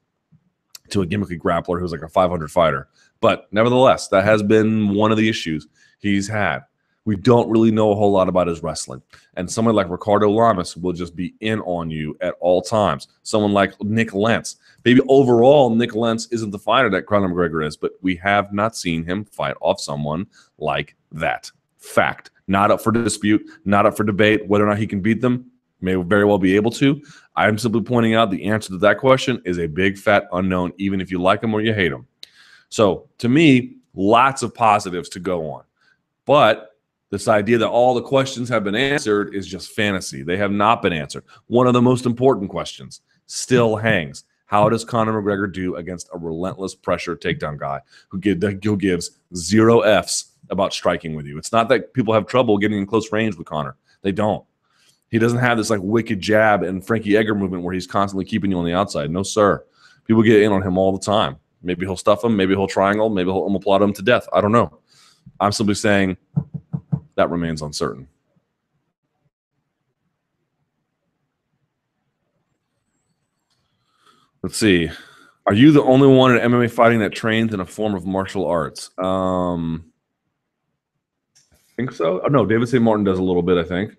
S1: to a gimmicky grappler who's like a 500 fighter. But nevertheless, that has been one of the issues he's had. We don't really know a whole lot about his wrestling. And someone like Ricardo Lamas will just be in on you at all times. Someone like Nick Lentz. Maybe overall, Nick Lentz isn't the fighter that Conor McGregor is, but we have not seen him fight off someone like that. Fact. Not up for dispute, not up for debate. Whether or not he can beat them, may very well be able to. I'm simply pointing out the answer to that question is a big, fat unknown, even if you like him or you hate him. So, to me, lots of positives to go on. But this idea that all the questions have been answered is just fantasy. They have not been answered. One of the most important questions still hangs. How does Conor McGregor do against a relentless pressure takedown guy who gives 0 Fs about striking with you? It's not that people have trouble getting in close range with Conor. They don't. He doesn't have this like wicked jab and Frankie Edgar movement where he's constantly keeping you on the outside. No, sir. People get in on him all the time. Maybe he'll stuff him. Maybe he'll triangle. Maybe he'll omoplata him to death. I don't know. I'm simply saying that remains uncertain. Let's see. Are you the only one in MMA fighting that trains in a form of martial arts? I think so. Oh, no, David St. Martin does a little bit, I think.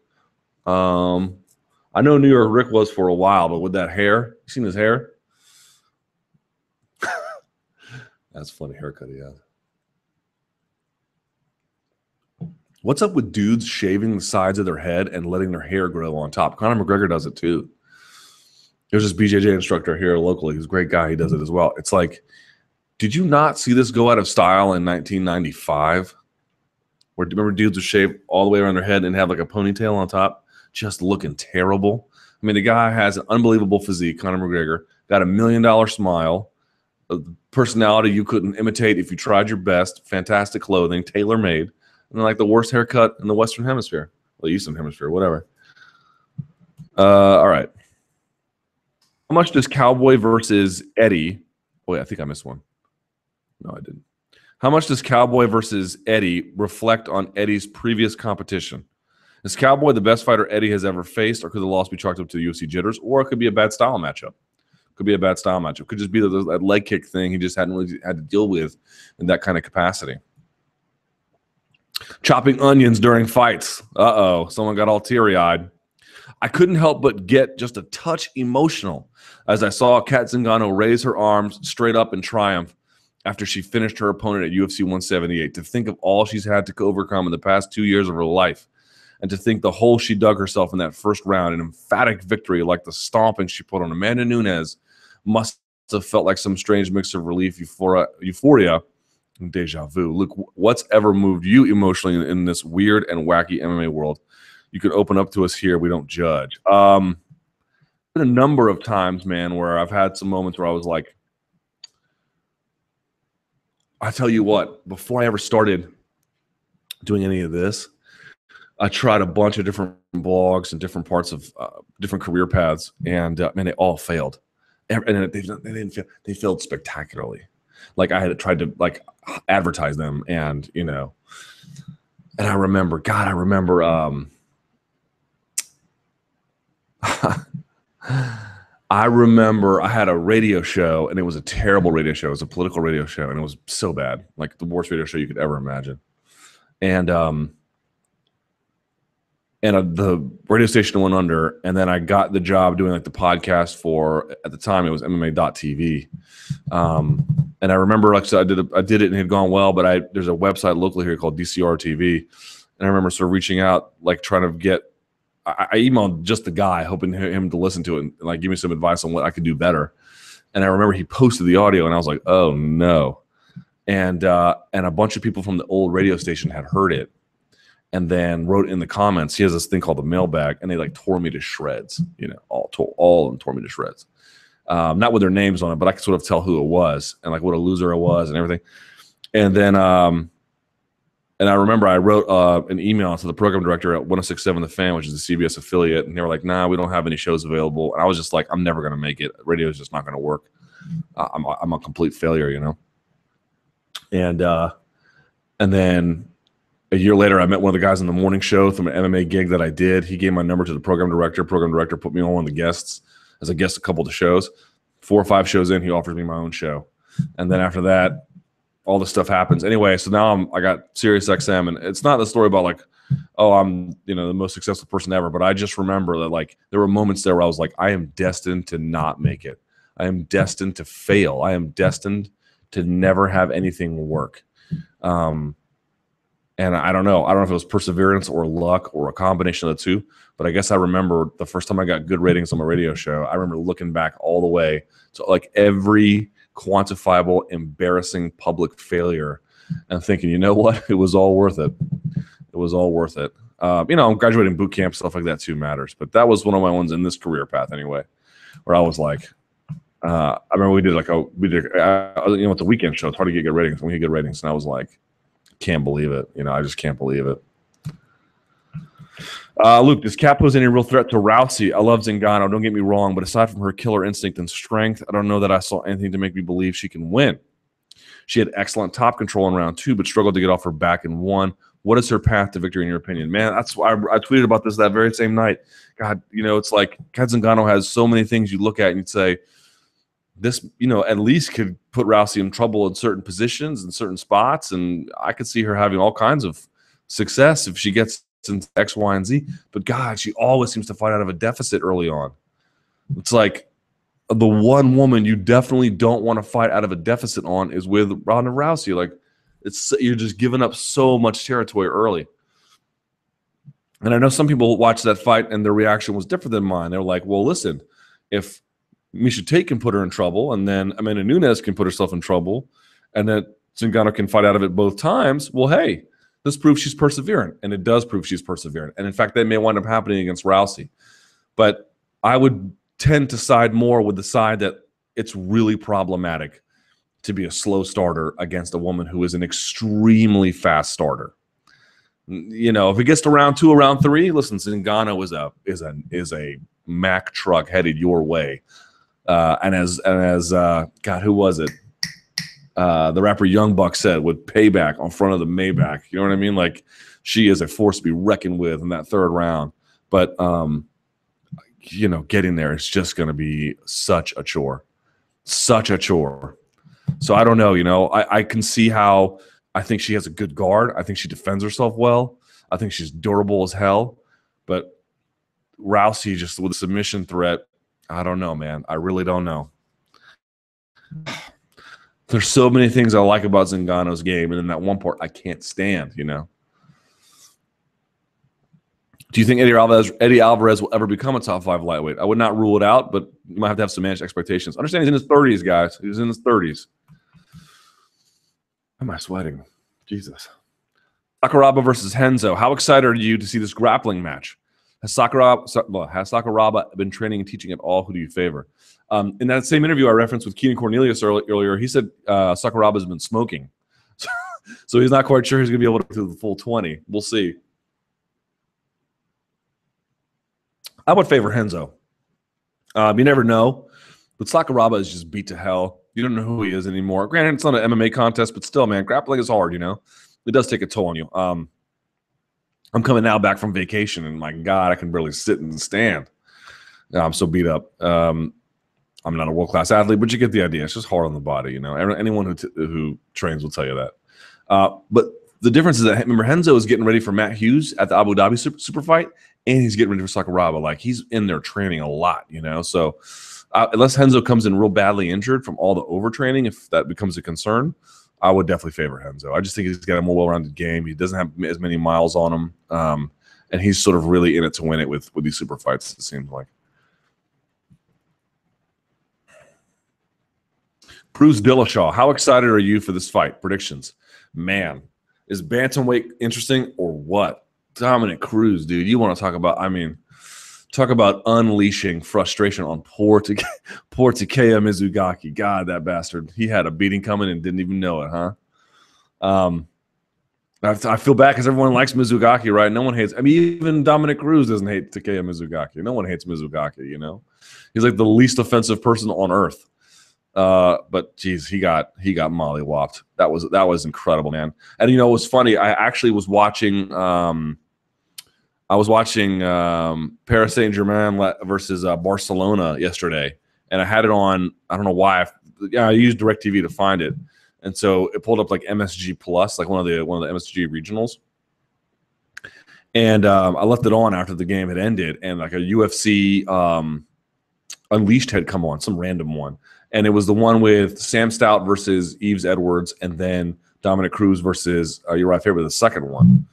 S1: I know New York Rick was for a while, but with that hair, you seen his hair? That's a funny haircut he has. What's up with dudes shaving the sides of their head and letting their hair grow on top? Conor McGregor does it too. There's this BJJ instructor here locally. He's a great guy. He does it as well. It's like, did you not see this go out of style in 1995? Where remember dudes would shave all the way around their head and have like a ponytail on top, just looking terrible. I mean, the guy has an unbelievable physique, Conor McGregor, got $1 million smile, a personality you couldn't imitate if you tried your best, fantastic clothing, tailor-made, and like the worst haircut in the Western Hemisphere, well, Eastern Hemisphere, whatever. All right. How much does Cowboy versus Eddie? Wait, I think I missed one. No, I didn't. How much does Cowboy versus Eddie reflect on Eddie's previous competition? Is Cowboy the best fighter Eddie has ever faced, or could the loss be chalked up to the UFC jitters, or it could be a bad style matchup? Could be a bad style matchup. Could just be that leg kick thing he just hadn't really had to deal with in that kind of capacity. Chopping onions during fights. Uh-oh, someone got all teary-eyed. I couldn't help but get just a touch emotional as I saw Kat Zingano raise her arms straight up in triumph after she finished her opponent at UFC 178. To think of all she's had to overcome in the past 2 years of her life, and to think the hole she dug herself in that first round, an emphatic victory like the stomping she put on Amanda Nunes, must have felt like some strange mix of relief, euphoria, and deja vu. Luke, what's ever moved you emotionally in this weird and wacky MMA world? You can open up to us here. We don't judge. Been a number of times, man, where I've had some moments where I was like, I tell you what, before I ever started doing any of this, I tried a bunch of different blogs and different parts of different career paths, and man, they all failed. And they didn't fail. They failed spectacularly. Like I had tried to like advertise them, and you know, and I remember, I remember I had a radio show, and it was a terrible radio show. It was a political radio show, and it was so bad, like the worst radio show you could ever imagine. And the radio station went under, and then I got the job doing like the podcast for, at the time it was MMA.tv. And I remember, like, so I did it and it had gone well, but there's a website locally here called DCR TV, and I remember sort of reaching out, like trying to get. I emailed just the guy, hoping him to listen to it and like give me some advice on what I could do better. And I remember he posted the audio, and I was like, "Oh no!" And a bunch of people from the old radio station had heard it, and then wrote in the comments. He has this thing called the mailbag, and they like tore me to shreds. You know, all of them tore me to shreds. Not with their names on it, but I could sort of tell who it was and like what a loser it was and everything. And then and I remember I wrote an email to the program director at 106.7 The Fan, which is a CBS affiliate, and they were like, "Nah, we don't have any shows available." And I was just like, "I'm never going to make it. Radio is just not going to work. I'm a complete failure, you know." And then a year later, I met one of the guys on the morning show from an MMA gig that I did. He gave my number to the program director. Program director put me on one of the guests as a guest a couple of the shows. 4 or 5 shows in, he offers me my own show. And then after that, all this stuff happens. Anyway, so now I got Sirius XM, and it's not the story about like oh, I'm, you know, the most successful person ever. But I just remember that, like, there were moments there where I was like, I am destined to not make it. I am destined to fail. I am destined to never have anything work. And I don't know. I don't know if it was perseverance or luck or a combination of the two. But I guess I remember the first time I got good ratings on my radio show, I remember looking back all the way to like every quantifiable, embarrassing public failure and thinking, you know what? It was all worth it. It was all worth it. You know, graduating boot camp, stuff like that too matters. But that was one of my ones in this career path anyway, where I was like, I remember we did you know, it's a weekend show. It's hard to get good ratings. And we get good ratings. And I was like, can't believe it. You know, I just can't believe it. Luke, does Kat pose any real threat to Rousey? I love Zingano, don't get me wrong, but aside from her killer instinct and strength, I don't know that I saw anything to make me believe she can win. She had excellent top control in round 2, but struggled to get off her back in 1. What is her path to victory in your opinion? Man, that's why I tweeted about this that very same night. God, you know, it's like Kat Zingano has so many things you look at and you'd say, this, you know, at least could put Rousey in trouble in certain positions and certain spots, and I could see her having all kinds of success if she gets into X, Y, and Z. But God, she always seems to fight out of a deficit early on. It's like the one woman you definitely don't want to fight out of a deficit on is with Ronda Rousey. Like, you're just giving up so much territory early. And I know some people watched that fight and their reaction was different than mine. They're like, well, listen, if Miesha Tate can put her in trouble, and then Amanda Nunes can put herself in trouble, and then Zingano can fight out of it both times, well, hey, this proves she's perseverant, and it does prove she's perseverant. And in fact, that may wind up happening against Rousey. But I would tend to side more with the side that it's really problematic to be a slow starter against a woman who is an extremely fast starter. You know, if it gets to round 2 or round 3, listen, Zingano is a Mack truck headed your way. And as God, who was it? The rapper Young Buck said, with payback on front of the Maybach. You know what I mean? Like, she is a force to be reckoned with in that 3rd round. But you know, getting there is just going to be such a chore. Such a chore. So I don't know, you know, I can see how I think she has a good guard. I think she defends herself well. I think she's durable as hell. But Rousey, just with a submission threat, I don't know, man. I really don't know. There's so many things I like about Zingano's game, and in that one part I can't stand, you know. Do you think Eddie Alvarez will ever become a top 5 lightweight? I would not rule it out, but you might have to have some managed expectations. Understand he's in his 30s, guys. He's in his 30s. Am I sweating? Jesus. Sakuraba versus Henzo. How excited are you to see this grappling match? Has Sakuraba been training and teaching at all? Who do you favor? In that same interview I referenced with Keenan Cornelius earlier, he said Sakuraba has been smoking. So he's not quite sure he's going to be able to do the full 20. We'll see. I would favor Henzo. You never know. But Sakuraba is just beat to hell. You don't know who he is anymore. Granted, it's not an MMA contest, but still, man, grappling is hard, you know. It does take a toll on you. I'm coming now back from vacation, and my God, I can barely sit and stand. I'm so beat up. I'm not a world-class athlete, but you get the idea. It's just hard on the body, you know. Anyone who trains will tell you that. But the difference is that, remember, Henzo is getting ready for Matt Hughes at the Abu Dhabi super fight, and he's getting ready for Sakuraba. Like, he's in there training a lot, you know. So unless Henzo comes in real badly injured from all the overtraining, if that becomes a concern, I would definitely favor Henzo. I just think he's got a more well-rounded game. He doesn't have as many miles on him, and he's sort of really in it to win it with these super fights, it seems like. Cruz Dillashaw, how excited are you for this fight? Predictions. Man, is bantamweight interesting or what? Dominick Cruz, dude. You want to talk about, talk about unleashing frustration on poor Takeya Mizugaki. God, that bastard. He had a beating coming and didn't even know it, huh? I feel bad because everyone likes Mizugaki, right? No one hates. Even Dominick Cruz doesn't hate Takeya Mizugaki. No one hates Mizugaki, you know? He's like the least offensive person on earth. But geez, he got mollywopped. That was incredible, man. And you know, it was funny. I actually was watching Paris Saint-Germain versus Barcelona yesterday, and I had it on. I don't know why. I used DirecTV to find it, and so it pulled up like MSG Plus, like one of the MSG regionals. And I left it on after the game had ended, and like a UFC Unleashed had come on, some random one. And it was the one with Sam Stout versus Yves Edwards, and then Dominick Cruz versus Uriah Faber, the second one.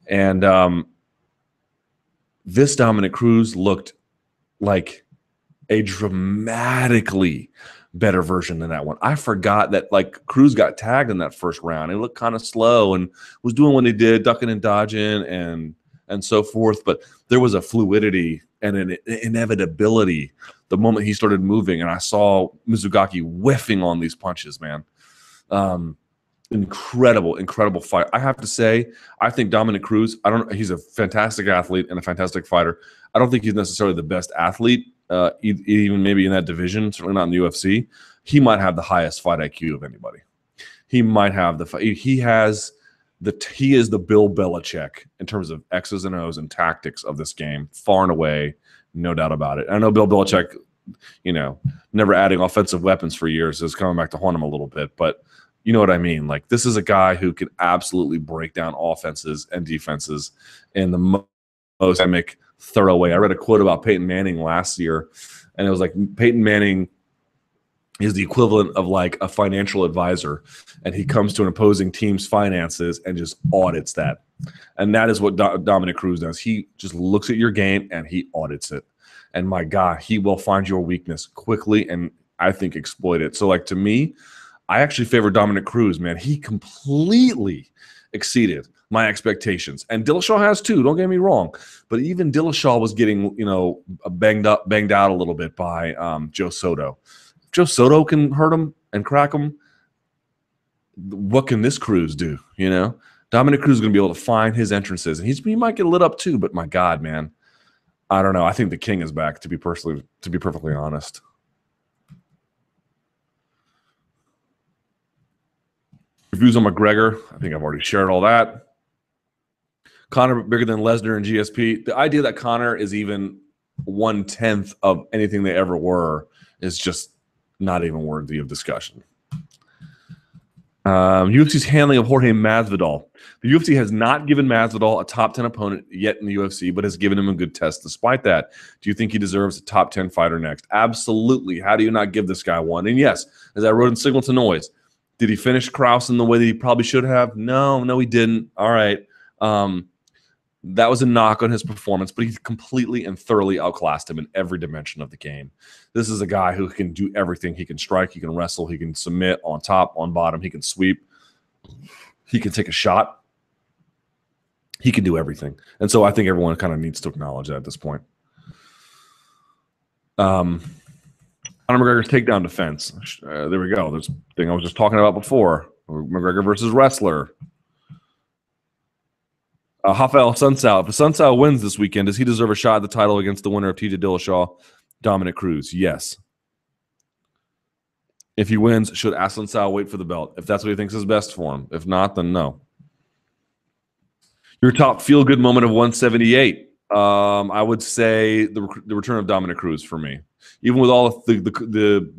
S1: And this Dominick Cruz looked like a dramatically better version than that one. I forgot that like Cruz got tagged in that first round. He looked kind of slow and was doing what he did, ducking and dodging and so forth. But there was a fluidity and an inevitability the moment he started moving, and I saw Mizugaki whiffing on these punches, man. Incredible fight. I have to say, I think Dominick Cruz, he's a fantastic athlete and a fantastic fighter. I don't think he's necessarily the best athlete, even maybe in that division, certainly not in the UFC. He might have the highest fight IQ of anybody. He might have he is the Bill Belichick in terms of X's and O's and tactics of this game, far and away, no doubt about it. I know Bill Belichick, never adding offensive weapons for years is coming back to haunt him a little bit, but you know what I mean? Like, this is a guy who can absolutely break down offenses and defenses in the most dynamic, thorough way. I read a quote about Peyton Manning last year, and it was like Peyton Manning is the equivalent of like a financial advisor, and he comes to an opposing team's finances and just audits that. And that is what Dominick Cruz does. He just looks at your game and he audits it. And my God, he will find your weakness quickly and I think exploit it. So like, to me, I actually favor Dominick Cruz, man. He completely exceeded my expectations. And Dillashaw has too, don't get me wrong. But even Dillashaw was getting, banged out a little bit by Joe Soto. If Joe Soto can hurt him and crack him, what can this Cruz do, Dominick Cruz is going to be able to find his entrances. And he might get lit up too, but my God, man. I don't know. I think the king is back, to be perfectly honest. Reviews on McGregor. I think I've already shared all that. Conor bigger than Lesnar and GSP. The idea that Conor is even 1/10 of anything they ever were is just not even worthy of discussion. UFC's handling of Jorge Masvidal. The UFC has not given Masvidal a top 10 opponent yet in the UFC, but has given him a good test despite that. Do you think he deserves a top 10 fighter next? Absolutely. How do you not give this guy one? And yes, as I wrote in Signal to Noise, did he finish Krause in the way that he probably should have? No, he didn't. All right. That was a knock on his performance, but he completely and thoroughly outclassed him in every dimension of the game. This is a guy who can do everything. He can strike, he can wrestle, he can submit on top, on bottom, he can sweep, he can take a shot. He can do everything. And so I think everyone kind of needs to acknowledge that at this point. Conor McGregor's takedown defense. There we go. There's a thing I was just talking about before. McGregor versus wrestler. Rafael Sunsao. If Sunsao wins this weekend, does he deserve a shot at the title against the winner of TJ Dillashaw, Dominick Cruz? Yes. If he wins, should Sunsao wait for the belt? If that's what he thinks is best for him. If not, then no. Your top feel-good moment of 178. I would say the return of Dominick Cruz for me. Even with all of the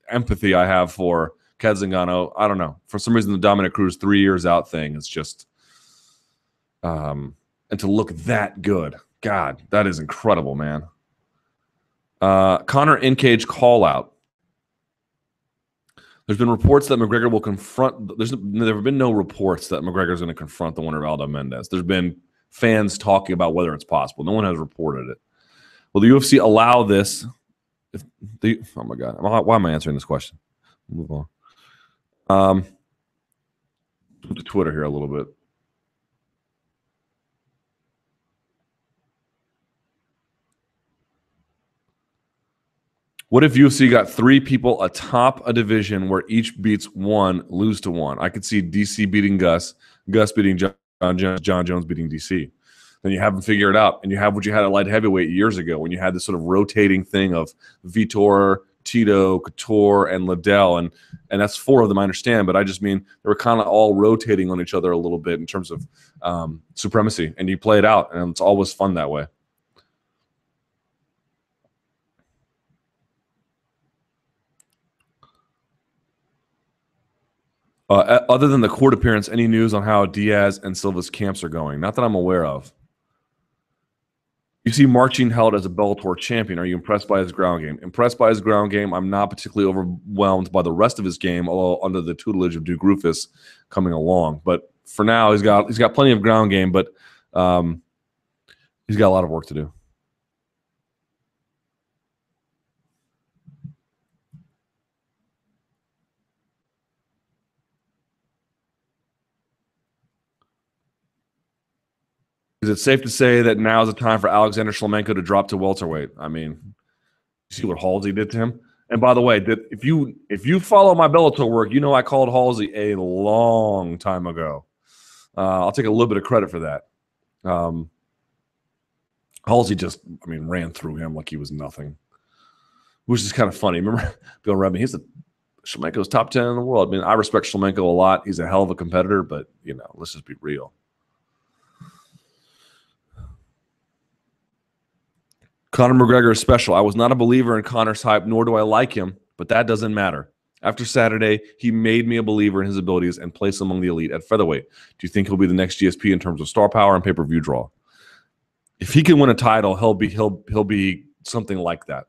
S1: empathy I have for Zingano, I don't know. For some reason, the Dominick Cruz 3 years out thing is just and to look that good. God, that is incredible, man. Conor in-cage call-out. There's been reports that McGregor will confront. There have been no reports that McGregor is going to confront the winner of Aldo Mendez. There's been fans talking about whether it's possible. No one has reported it. Will the UFC allow this? Oh my God, why am I answering this question? Move on. To Twitter here a little bit. What if UFC got 3 people atop a division where each beats one, lose to one? I could see DC beating Gus beating John Jones beating DC. Then you have them figure it out, and you have what you had at light heavyweight years ago when you had this sort of rotating thing of Vitor, Tito, Couture, and Liddell, and that's 4 of them, I understand, but I just mean they were kind of all rotating on each other a little bit in terms of supremacy, and you play it out, and it's always fun that way. Other than the court appearance, any news on how Diaz and Silva's camps are going? Not that I'm aware of. You see Marcin held as a Bellator champion. Are you impressed by his ground game? Impressed by his ground game. I'm not particularly overwhelmed by the rest of his game, although under the tutelage of Duke Rufus coming along. But for now, he's got plenty of ground game, but he's got a lot of work to do. Is it safe to say that now is the time for Alexander Shlemenko to drop to welterweight? I mean, you see what Halsey did to him? And by the way, if you follow my Bellator work, you know I called Halsey a long time ago. I'll take a little bit of credit for that. Halsey just, ran through him like he was nothing, which is kind of funny. Remember Bill Redman? Shlemenko's top 10 in the world. I respect Shlemenko a lot. He's a hell of a competitor, but, let's just be real. Conor McGregor is special. I was not a believer in Conor's hype, nor do I like him, but that doesn't matter. After Saturday, he made me a believer in his abilities and place among the elite at featherweight. Do you think he'll be the next GSP in terms of star power and pay-per-view draw? If he can win a title, he'll be something like that.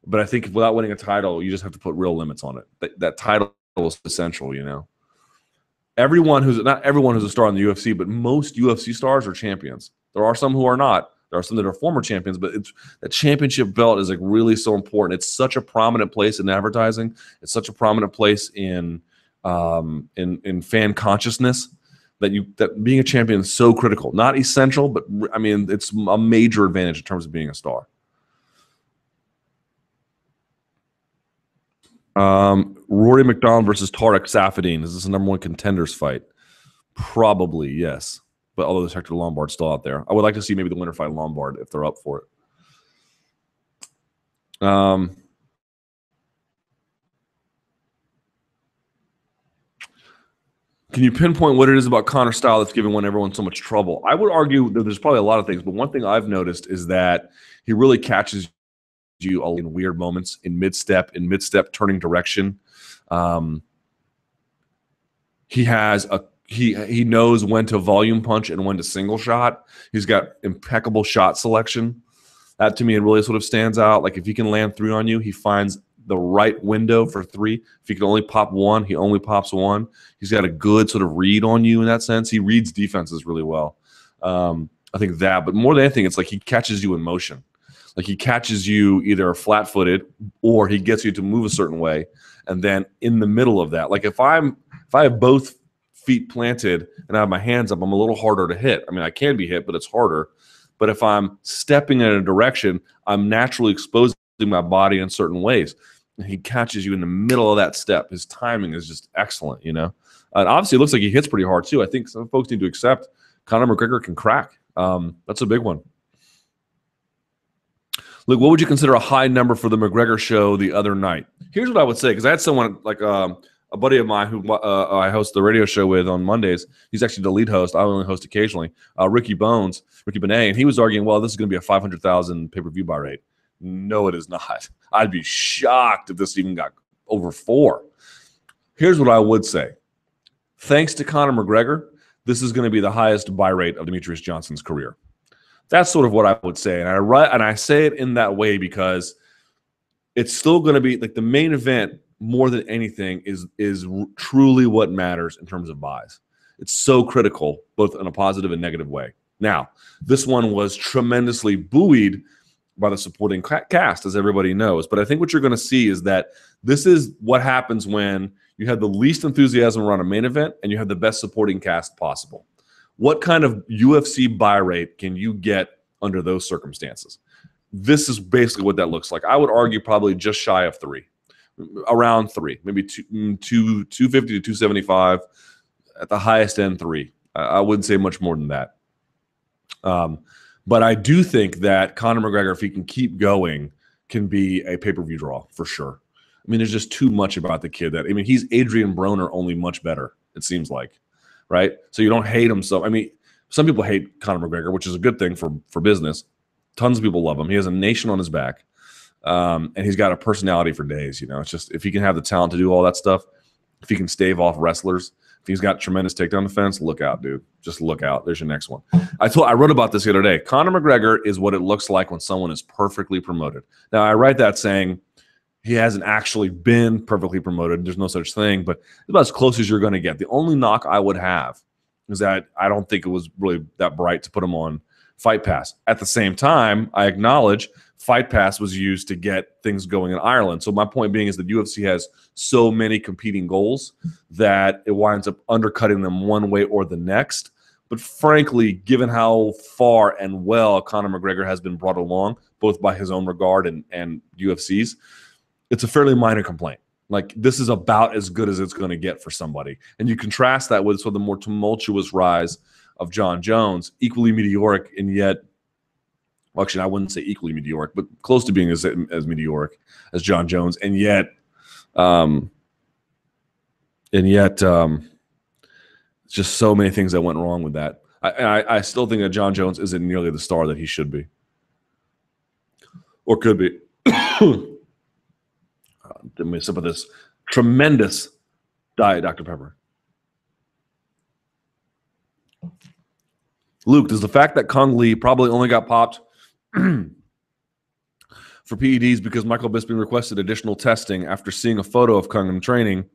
S1: But I think without winning a title, you just have to put real limits on it. That title is essential, not everyone who's a star in the UFC, but most UFC stars are champions. There are some who are not. There are some that are former champions, but that championship belt is really so important. It's such a prominent place in advertising. It's such a prominent place in fan consciousness that being a champion is so critical. Not essential, but it's a major advantage in terms of being a star. Rory McDonald versus Tarek Saffiedine. Is this a #1 contenders fight? Probably, yes. But although there's Hector Lombard still out there, I would like to see maybe the winner fight Lombard if they're up for it. Can you pinpoint what it is about Conor's style that's giving everyone so much trouble? I would argue that there's probably a lot of things, but one thing I've noticed is that he really catches you in weird moments, in mid-step turning direction. He knows when to volume punch and when to single shot. He's got impeccable shot selection. That to me, it really sort of stands out. Like if he can land 3 on you, he finds the right window for 3. If he can only pop 1, he only pops 1. He's got a good sort of read on you in that sense. He reads defenses really well. I think that, but more than anything, it's like he catches you in motion. Like he catches you either flat-footed or he gets you to move a certain way. And then in the middle of that, like if I have both feet planted and I have my hands up, I'm a little harder to hit. I can be hit, but it's harder. But if I'm stepping in a direction, I'm naturally exposing my body in certain ways. And he catches you in the middle of that step. His timing is just excellent, And obviously, it looks like he hits pretty hard, too. I think some folks need to accept Conor McGregor can crack. That's a big one. Look, what would you consider a high number for the McGregor show the other night? Here's what I would say, because I had someone like a buddy of mine who I host the radio show with on Mondays. He's actually the lead host. I only host occasionally. Ricky Bonet, and he was arguing, well, this is going to be a 500,000 pay-per-view buy rate. No, it is not. I'd be shocked if this even got over 4. Here's what I would say. Thanks to Conor McGregor, this is going to be the highest buy rate of Demetrius Johnson's career. That's sort of what I would say. And I say it in that way because it's still going to be like the main event more than anything is truly what matters in terms of buys. It's so critical, both in a positive and negative way. Now, this one was tremendously buoyed by the supporting cast, as everybody knows. But I think what you're going to see is that this is what happens when you have the least enthusiasm around a main event and you have the best supporting cast possible. What kind of UFC buy rate can you get under those circumstances? This is basically what that looks like. I would argue probably just shy of 3. Around 3, maybe 250 to 275, at the highest end 3. I wouldn't say much more than that. But I do think that Conor McGregor, if he can keep going, can be a pay-per-view draw for sure. There's just too much about the kid he's Adrian Broner, only much better, it seems like, right? So you don't hate him. So, some people hate Conor McGregor, which is a good thing for business. Tons of people love him. He has a nation on his back. And he's got a personality for days, It's just if he can have the talent to do all that stuff, If he can stave off wrestlers, if he's got tremendous takedown defense, look out, dude. Just look out. There's your next one. I wrote about this the other day. Conor McGregor is what it looks like when someone is perfectly promoted. Now, I write that saying he hasn't actually been perfectly promoted. There's no such thing, but it's about as close as you're going to get. The only knock I would have is that I don't think it was really that bright to put him on Fight Pass. At the same time, I acknowledge Fight Pass was used to get things going in Ireland. So my point being is that UFC has so many competing goals that it winds up undercutting them one way or the next. But frankly, given how far and well Conor McGregor has been brought along, both by his own regard and UFC's, it's a fairly minor complaint. Like, this is about as good as it's going to get for somebody. And you contrast that with the more tumultuous rise of Jon Jones, equally meteoric, and yet, well, actually, I wouldn't say equally meteoric, but close to being as meteoric as Jon Jones, and yet, just so many things that went wrong with that. I still think that Jon Jones isn't nearly the star that he should be, or could be. Give me a sip of this tremendous Diet Dr. Pepper. Luke, does the fact that Cung Lee probably only got popped for PEDs because Michael Bisping requested additional testing after seeing a photo of Cung in training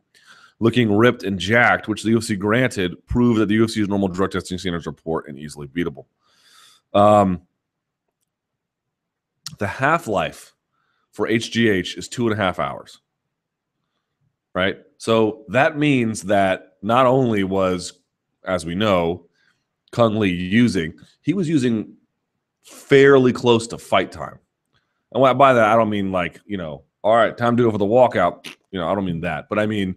S1: looking ripped and jacked, which the UFC granted, prove that the UFC's normal drug testing standards are poor and easily beatable? The half-life for HGH is 2.5 hours, right? So that means that not only was, as we know, Cung Lee he was using fairly close to fight time. And by that, I don't mean like, all right, time to go for the walkout. I don't mean that. But I mean,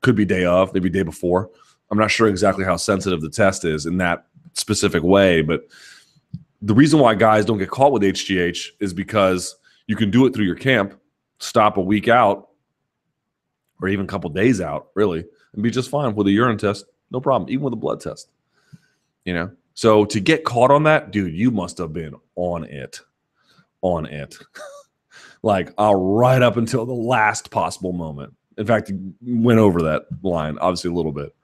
S1: could be day of, maybe day before. I'm not sure exactly how sensitive the test is in that specific way. But the reason why guys don't get caught with HGH is because you can do it through your camp, stop a week out, or even a couple days out, really, and be just fine with a urine test. No problem, even with a blood test. So to get caught on that, dude, you must have been on it. Like, right up until the last possible moment. In fact, you went over that line, obviously, a little bit.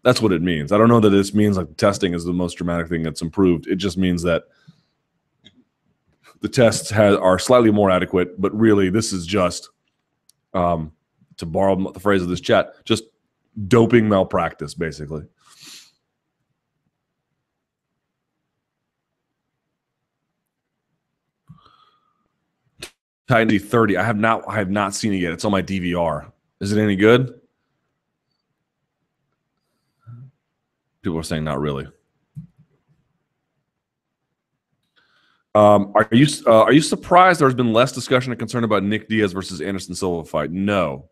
S1: That's what it means. I don't know that this means like testing is the most dramatic thing that's improved. It just means that the tests are slightly more adequate, but really this is just, to borrow the phrase of this chat, just doping malpractice, basically. Titan 30. I have not seen it yet. It's on my DVR. Is it any good? People are saying not really. Are you surprised there's been less discussion and concern about Nick Diaz versus Anderson Silva fight? No,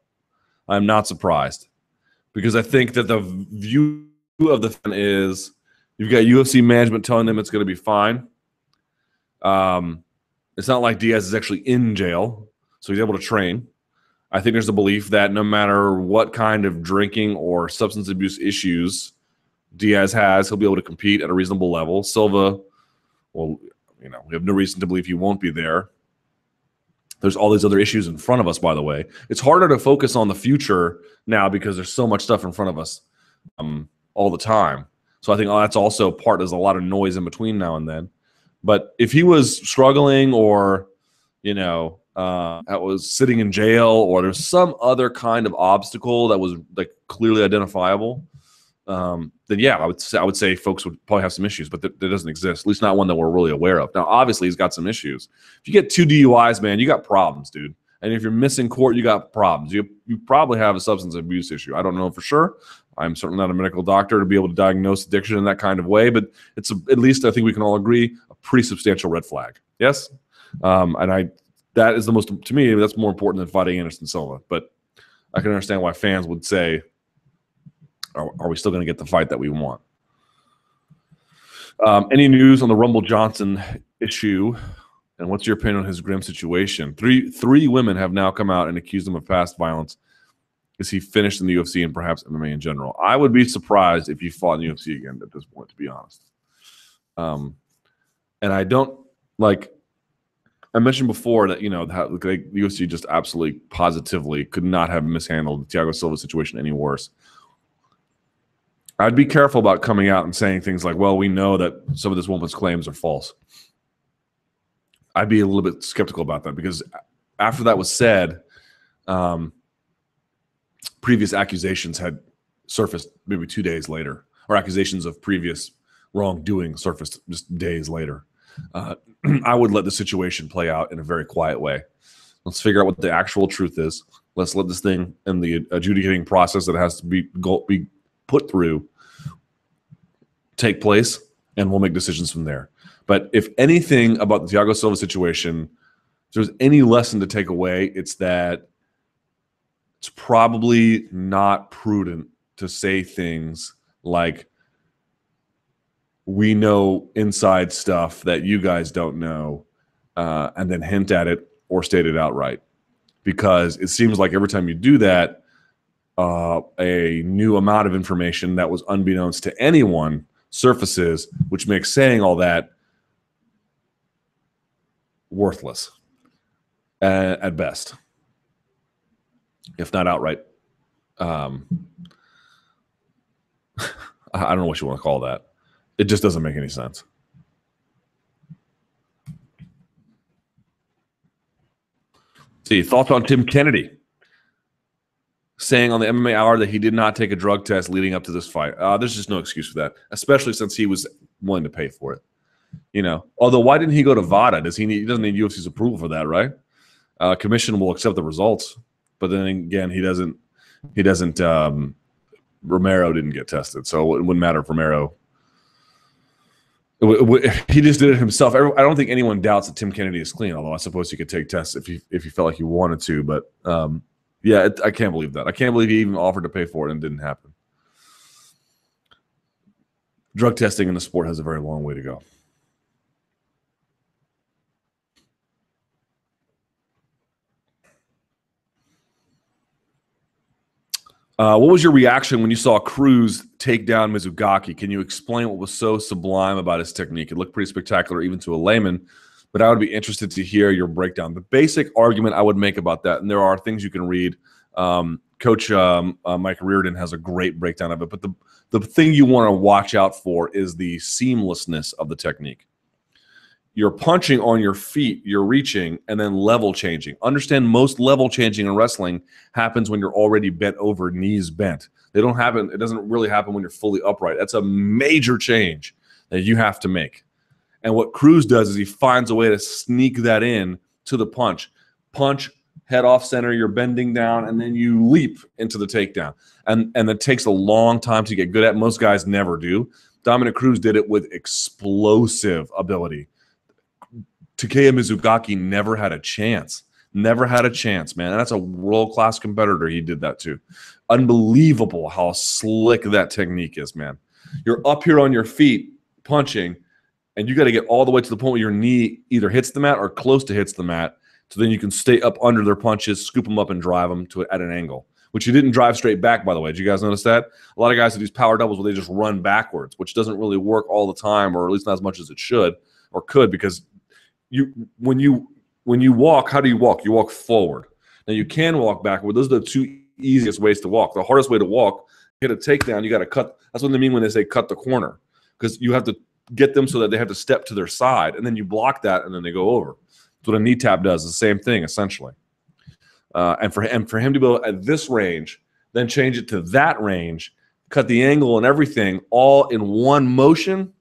S1: I'm not surprised, because I think that the view of the fan is you've got UFC management telling them it's going to be fine. It's not like Diaz is actually in jail, so he's able to train. I think there's a belief that no matter what kind of drinking or substance abuse issues Diaz has, he'll be able to compete at a reasonable level. Silva, well, we have no reason to believe he won't be there. There's all these other issues in front of us, by the way. It's harder to focus on the future now because there's so much stuff in front of us all the time. So I think that's also there's a lot of noise in between now and then. But if he was struggling or, was sitting in jail, or there's some other kind of obstacle that was like clearly identifiable, then yeah, I would say folks would probably have some issues, but that doesn't exist, at least not one that we're really aware of. Now, obviously, he's got some issues. If you get 2 DUIs, man, you got problems, dude. And if you're missing court, you got problems. You probably have a substance abuse issue. I don't know for sure. I'm certainly not a medical doctor to be able to diagnose addiction in that kind of way, but it's at least, I think we can all agree, a pretty substantial red flag. Yes? That is to me, that's more important than fighting Anderson Silva. But I can understand why fans would say, are we still going to get the fight that we want? Any news on the Rumble Johnson issue? And what's your opinion on his grim situation? Three women have now come out and accused him of past violence. Is he finished in the UFC and perhaps MMA in general? I would be surprised if he fought in the UFC again at this point, to be honest. And I don't I mentioned before that, how like UFC just absolutely positively could not have mishandled the Thiago Silva situation any worse. I'd be careful about coming out and saying things like, well, we know that some of this woman's claims are false. I'd be a little bit skeptical about that, because after that was said, previous accusations had surfaced maybe 2 days later, or accusations of previous wrongdoing surfaced just days later. I would let the situation play out in a very quiet way. Let's figure out what the actual truth is. Let's let this thing and the adjudicating process that has to be put through take place, and we'll make decisions from there. But if anything about the Thiago Silva situation, if there's any lesson to take away, it's that it's probably not prudent to say things like, we know inside stuff that you guys don't know, and then hint at it or state it outright. Because it seems like every time you do that, a new amount of information that was unbeknownst to anyone surfaces, which makes saying all that worthless at best, if not outright. I don't know what you want to call that. It just doesn't make any sense. See, thoughts on Tim Kennedy saying on the MMA Hour that he did not take a drug test leading up to this fight. There's just no excuse for that, especially since he was willing to pay for it. Although, why didn't he go to VADA? He doesn't need UFC's approval for that, right? Commission will accept the results, but then again, he doesn't. Romero didn't get tested, so it wouldn't matter if Romero. He just did it himself. I don't think anyone doubts that Tim Kennedy is clean, although I suppose he could take tests if he felt like he wanted to. But yeah, I can't believe that. I can't believe he even offered to pay for it and it didn't happen. Drug testing in the sport has a very long way to go. What was your reaction when you saw Cruz take down Mizugaki? Can you explain what was so sublime about his technique? It looked pretty spectacular even to a layman, but I would be interested to hear your breakdown. The basic argument I would make about that, and there are things you can read. Coach Mike Reardon has a great breakdown of it, but the thing you want to watch out for is the seamlessness of the technique. You're punching on your feet, you're reaching, and then level changing. Understand, most level changing in wrestling happens when you're already bent over, knees bent. They don't happen. It doesn't really happen when you're fully upright. That's a major change that you have to make. And what Cruz does is he finds a way to sneak that in to the punch. Punch, head off center, you're bending down, and then you leap into the takedown. And it takes a long time to get good at. Most guys never do. Dominick Cruz did it with explosive ability. Takeya Mizugaki never had a chance. Never had a chance, man. And that's a world-class competitor he did that to. Unbelievable how slick that technique is, man. You're up here on your feet punching, and you got to get all the way to the point where your knee either hits the mat or close to hits the mat, so then you can stay up under their punches, scoop them up, and drive them at an angle, which you didn't drive straight back, by the way. Did you guys notice that? A lot of guys do these power doubles where they just run backwards, which doesn't really work all the time, or at least not as much as it should or could, because when you walk, how do you walk? You walk forward. Now you can walk backward. Those are the two easiest ways to walk. The hardest way to walk, hit a takedown, you got to cut. That's what they mean when they say cut the corner, because you have to get them so that they have to step to their side, and then you block that, and then they go over. That's what a knee tap does. The same thing essentially. And for him to go at this range, then change it to that range, cut the angle and everything, all in one motion,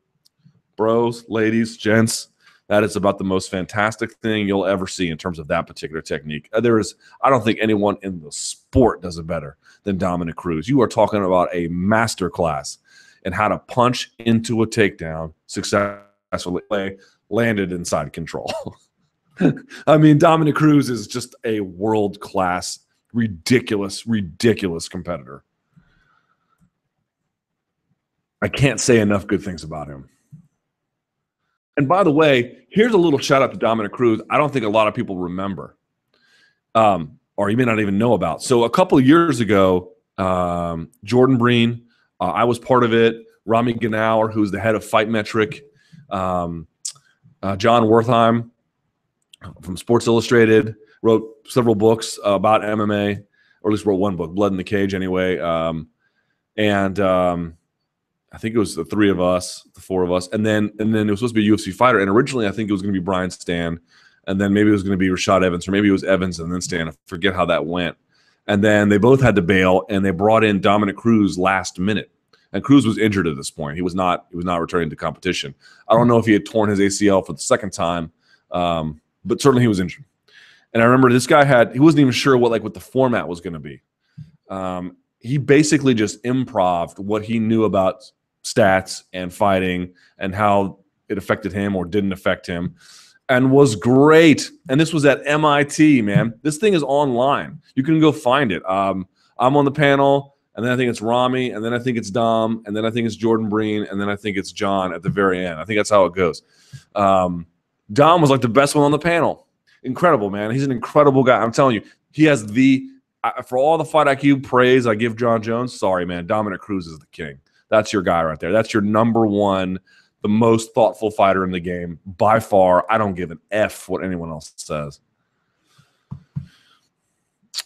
S1: bros, ladies, gents. That is about the most fantastic thing you'll ever see in terms of that particular technique. I don't think anyone in the sport does it better than Dominick Cruz. You are talking about a masterclass in how to punch into a takedown successfully, landed inside control. I mean, Dominick Cruz is just a world-class, ridiculous competitor. I can't say enough good things about him. And by the way, here's a little shout out to Dominick Cruz. I don't think a lot of people remember, or you may not even know about. So a couple of years ago, Jordan Breen, I was part of it. Rami Ganauer, who's the head of Fight Metric, John Wertheim, from Sports Illustrated, wrote several books about MMA, or at least wrote one book, Blood in the Cage anyway. I think it was the three of us, the four of us. And then it was supposed to be a UFC fighter. And originally I think it was going to be Brian Stan. And then maybe it was going to be Rashad Evans, or maybe it was Evans and then Stan. I forget how that went. And then they both had to bail, and they brought in Dominick Cruz last minute. And Cruz was injured at this point. He was not returning to competition. I don't know if he had torn his ACL for the second time, but certainly he was injured. And I remember this guy he wasn't even sure what the format was going to be. He basically just improv'd what he knew about stats and fighting and how it affected him or didn't affect him, and was great. And this was at MIT, man. This thing is online. You can go find it. I'm on the panel, and then I think it's Rami, and then I think it's Dom, and then I think it's Jordan Breen, and then I think it's John at the very end. I think that's how it goes. Dom was like the best one on the panel. Incredible, man. He's an incredible guy. I'm telling you, he has for all the fight IQ praise I give John Jones, sorry, man, Dominick Cruz is the king. That's your guy right there. That's your number one, the most thoughtful fighter in the game by far. I don't give an F what anyone else says.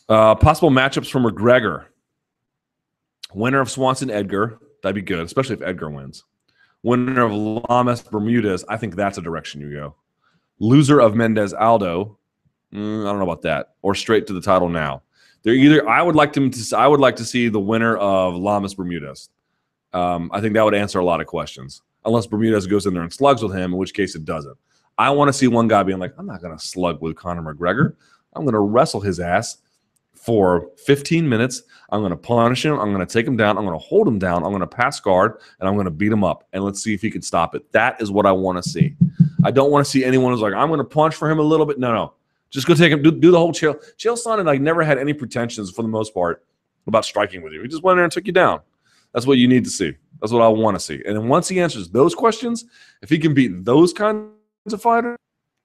S1: Possible matchups for McGregor. Winner of Swanson-Edgar. That'd be good, especially if Edgar wins. Winner of Lamas-Bermudez. I think that's a direction you go. Loser of Mendez-Aldo. I don't know about that. Or straight to the title now. They're either. I would like to see the winner of Lamas-Bermudez. I think that would answer a lot of questions. Unless Bermudez goes in there and slugs with him, in which case it doesn't. I want to see one guy being like, I'm not going to slug with Conor McGregor. I'm going to wrestle his ass for 15 minutes. I'm going to punish him. I'm going to take him down. I'm going to hold him down. I'm going to pass guard, and I'm going to beat him up. And let's see if he can stop it. That is what I want to see. I don't want to see anyone who's like, I'm going to punch for him a little bit. No. Just go take him. Do the whole Chael. Chael Sonnen never had any pretensions for the most part about striking with you. He just went in there and took you down. That's what you need to see. That's what I want to see. And then once he answers those questions, if he can beat those kinds of fighters,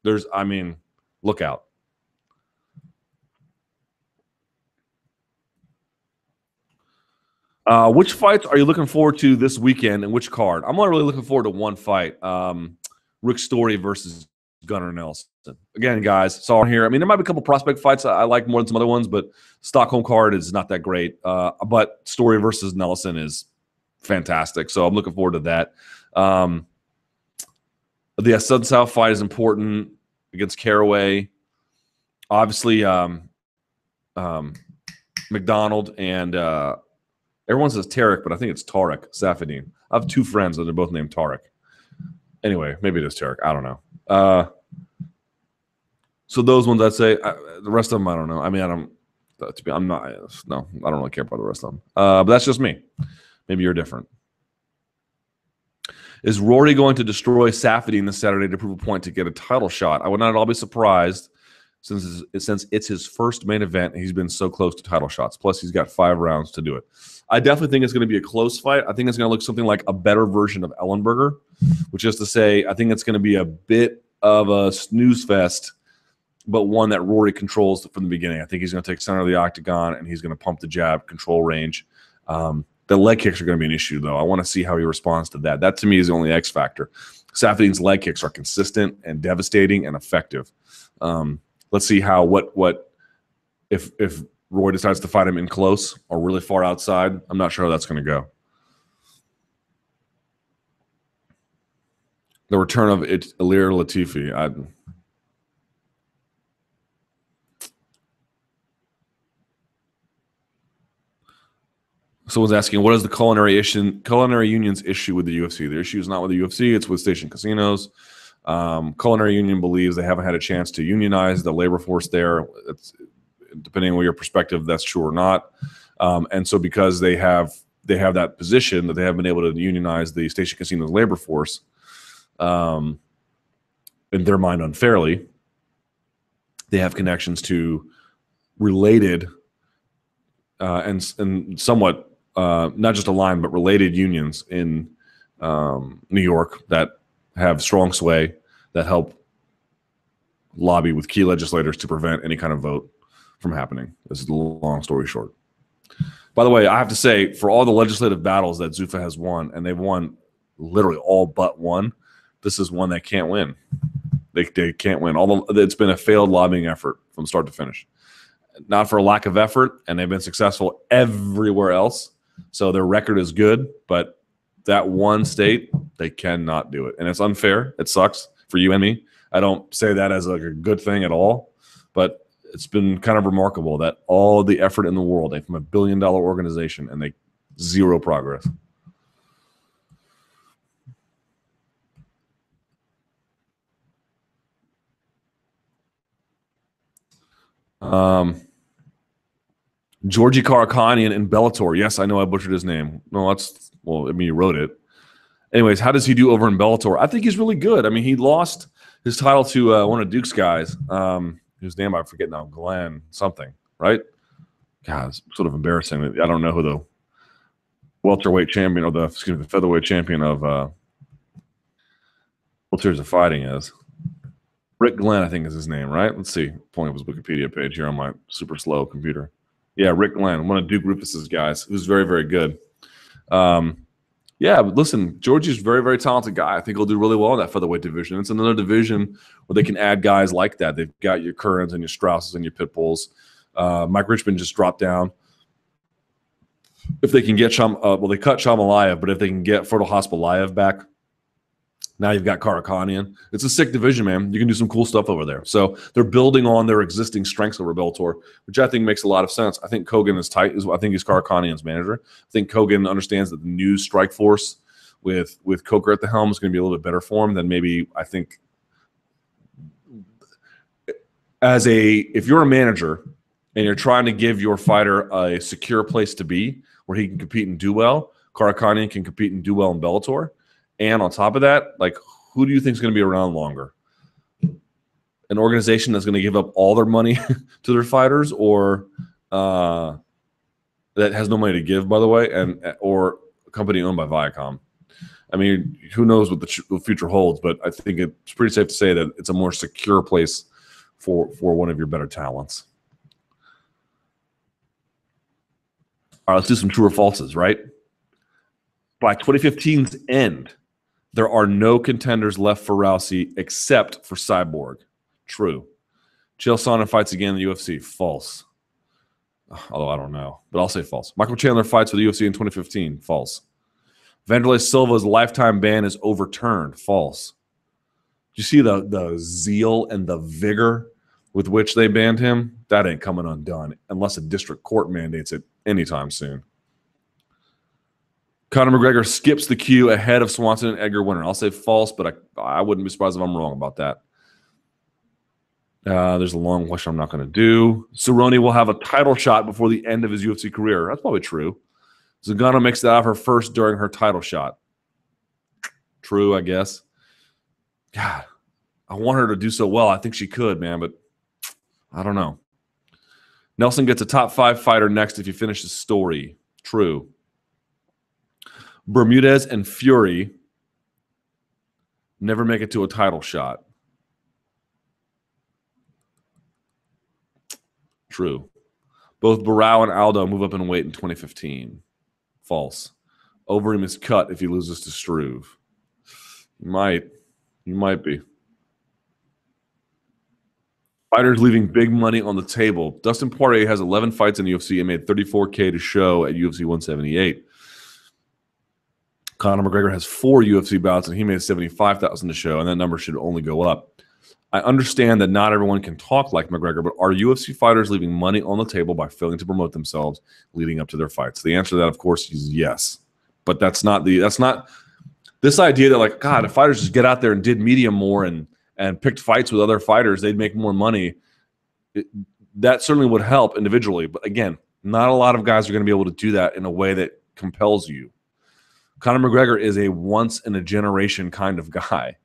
S1: look out. Which fights are you looking forward to this weekend, and which card? I'm not really looking forward to one fight. Rick Story versus Gunnar Nelson. Again, guys, saw here. There might be a couple prospect fights I like more than some other ones, but Stockholm card is not that great. But Story versus Nelson is fantastic, so I'm looking forward to that. The Southern South fight is important against Caraway. Obviously, McDonald and everyone says Tarek, but I think it's Tarek Safadine. I have two friends that are both named Tarek. Anyway, maybe it is Tarek. I don't know. So those ones I'd say. The rest of them, I don't know. I don't really care about the rest of them. But that's just me. Maybe you're different. Is Rory going to destroy Safadine this Saturday to prove a point to get a title shot? I would not at all be surprised since it's his first main event and he's been so close to title shots. Plus, he's got 5 rounds to do it. I definitely think it's going to be a close fight. I think it's going to look something like a better version of Ellenberger, which is to say I think it's going to be a bit of a snooze fest, but one that Rory controls from the beginning. I think he's going to take center of the octagon and he's going to pump the jab, control range. The leg kicks are going to be an issue, though. I want to see how he responds to that. That, to me, is the only X factor. Safadine's leg kicks are consistent and devastating and effective. Let's see if Roy decides to fight him in close or really far outside. I'm not sure how that's going to go. The return of Ilir Latifi. Someone's asking, what is the culinary union's issue with the UFC? The issue is not with the UFC, it's with station casinos. Culinary union believes they haven't had a chance to unionize the labor force there. Depending on your perspective, that's true or not. And so because they have that position that they haven't been able to unionize the station casino's labor force, in their mind unfairly, they have connections to related and somewhat not just aligned but related unions in New York that have strong sway that help lobby with key legislators to prevent any kind of vote from happening. This is a long story short. By the way, I have to say, for all the legislative battles that Zuffa has won, and they've won literally all but one, this is one they can't win. They can't win. It's been a failed lobbying effort from start to finish. Not for a lack of effort, and they've been successful everywhere else. So their record is good, but that one state, they cannot do it. And it's unfair. It sucks for you and me. I don't say that as like a good thing at all, but it's been kind of remarkable that all the effort in the world, they from $1 billion organization, and they zero progress. Georgi Karakhanyan in Bellator. Yes, I know I butchered his name. No, well, I mean, you wrote it. Anyways, how does he do over in Bellator? I think he's really good. I mean, he lost his title to one of Duke's guys, whose name I forget now, Glenn something, right? God, it's sort of embarrassing. I don't know who the welterweight champion or the featherweight champion of World Series of Fighting is. Rick Glenn, I think is his name, right? Let's see. Pulling up his Wikipedia page here on my super slow computer. Yeah, Rick Glenn, one of Duke Rufus's guys, who's very, very good. Yeah, but listen, Georgie's a very, very talented guy. I think he'll do really well in that featherweight division. It's another division where they can add guys like that. They've got your Currans and your Strausses and your Pitbulls. Mike Richmond just dropped down. If they can get they cut Shamalayev, but if they can get Fertile Hospalayev back, now you've got Karakhanyan. It's a sick division, man. You can do some cool stuff over there. So they're building on their existing strengths over Bellator, which I think makes a lot of sense. I think Kogan is tight. I think he's Karakhanyan's manager. I think Kogan understands that the new strike force with Coker at the helm is going to be a little bit better for him than maybe I think. If you're a manager and you're trying to give your fighter a secure place to be where he can compete and do well, Karakhanyan can compete and do well in Bellator. And on top of that, like, who do you think is going to be around longer? An organization that's going to give up all their money to their fighters, or that has no money to give, by the way, or a company owned by Viacom? I mean, who knows what the future holds, but I think it's pretty safe to say that it's a more secure place for one of your better talents. All right, let's do some true or falses, right? By 2015's end, there are no contenders left for Rousey except for Cyborg. True. Chael Sonnen fights again in the UFC. False. Although I don't know, but I'll say false. Michael Chandler fights for the UFC in 2015. False. Vanderlei Silva's lifetime ban is overturned. False. Do you see the zeal and the vigor with which they banned him? That ain't coming undone unless a district court mandates it anytime soon. Conor McGregor skips the queue ahead of Swanson and Edgar Winter. I'll say false, but I wouldn't be surprised if I'm wrong about that. There's a long question I'm not going to do. Cerrone will have a title shot before the end of his UFC career. That's probably true. Zingano makes it out of her first during her title shot. True, I guess. God, I want her to do so well. I think she could, man, but I don't know. Nelson gets a top 5 fighter next if you finish the story. True. Bermudez and Fury never make it to a title shot. True. Both Barao and Aldo move up in weight in 2015. False. Overeem is cut if he loses to Struve. You might be. Fighters leaving big money on the table. Dustin Poirier has 11 fights in the UFC and made $34K to show at UFC 178. Conor McGregor has 4 UFC bouts, and he made $75,000 to show, and that number should only go up. I understand that not everyone can talk like McGregor, but are UFC fighters leaving money on the table by failing to promote themselves leading up to their fights? The answer to that, of course, is yes. But that's not this idea that, like, God, if fighters just get out there and did media more and picked fights with other fighters, they'd make more money. That certainly would help individually. But again, not a lot of guys are going to be able to do that in a way that compels you. Conor McGregor is a once-in-a-generation kind of guy,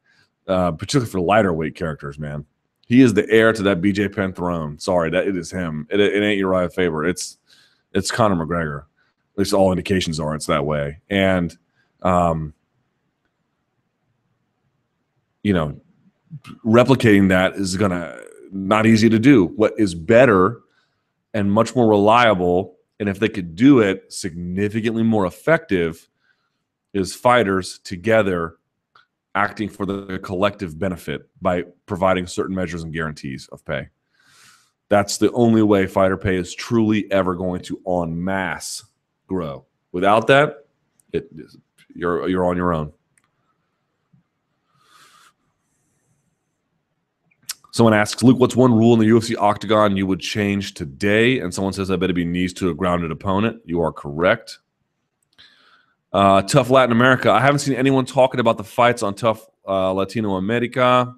S1: particularly for lighter weight characters, man. He is the heir to that BJ Penn throne. Sorry, it is him. It ain't Uriah Faber. It's Conor McGregor. At least all indications are it's that way. And, replicating that is not easy to do. What is better and much more reliable, and if they could do it significantly more effective, is fighters together acting for the collective benefit by providing certain measures and guarantees of pay. That's the only way fighter pay is truly ever going to en masse grow. Without that, you're on your own. Someone asks, Luke, what's one rule in the UFC octagon you would change today? And someone says, I bet it'd be knees to a grounded opponent. You are correct. Tough Latin America. I haven't seen anyone talking about the fights on Tough Latino America,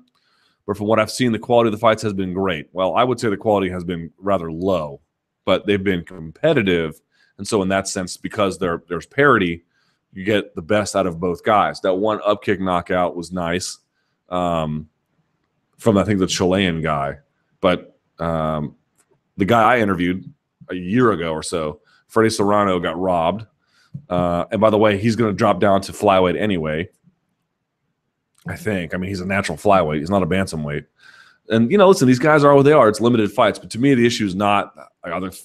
S1: but from what I've seen, the quality of the fights has been great. Well, I would say the quality has been rather low, but they've been competitive. And so in that sense, because there's parity, you get the best out of both guys. That one upkick knockout was nice. From, I think, the Chilean guy. But the guy I interviewed a year ago or so, Freddie Serrano, got robbed. And by the way, he's going to drop down to flyweight anyway, I think. I mean, he's a natural flyweight. He's not a bantamweight. And, listen, these guys are what they are. It's limited fights. But to me, the issue is not,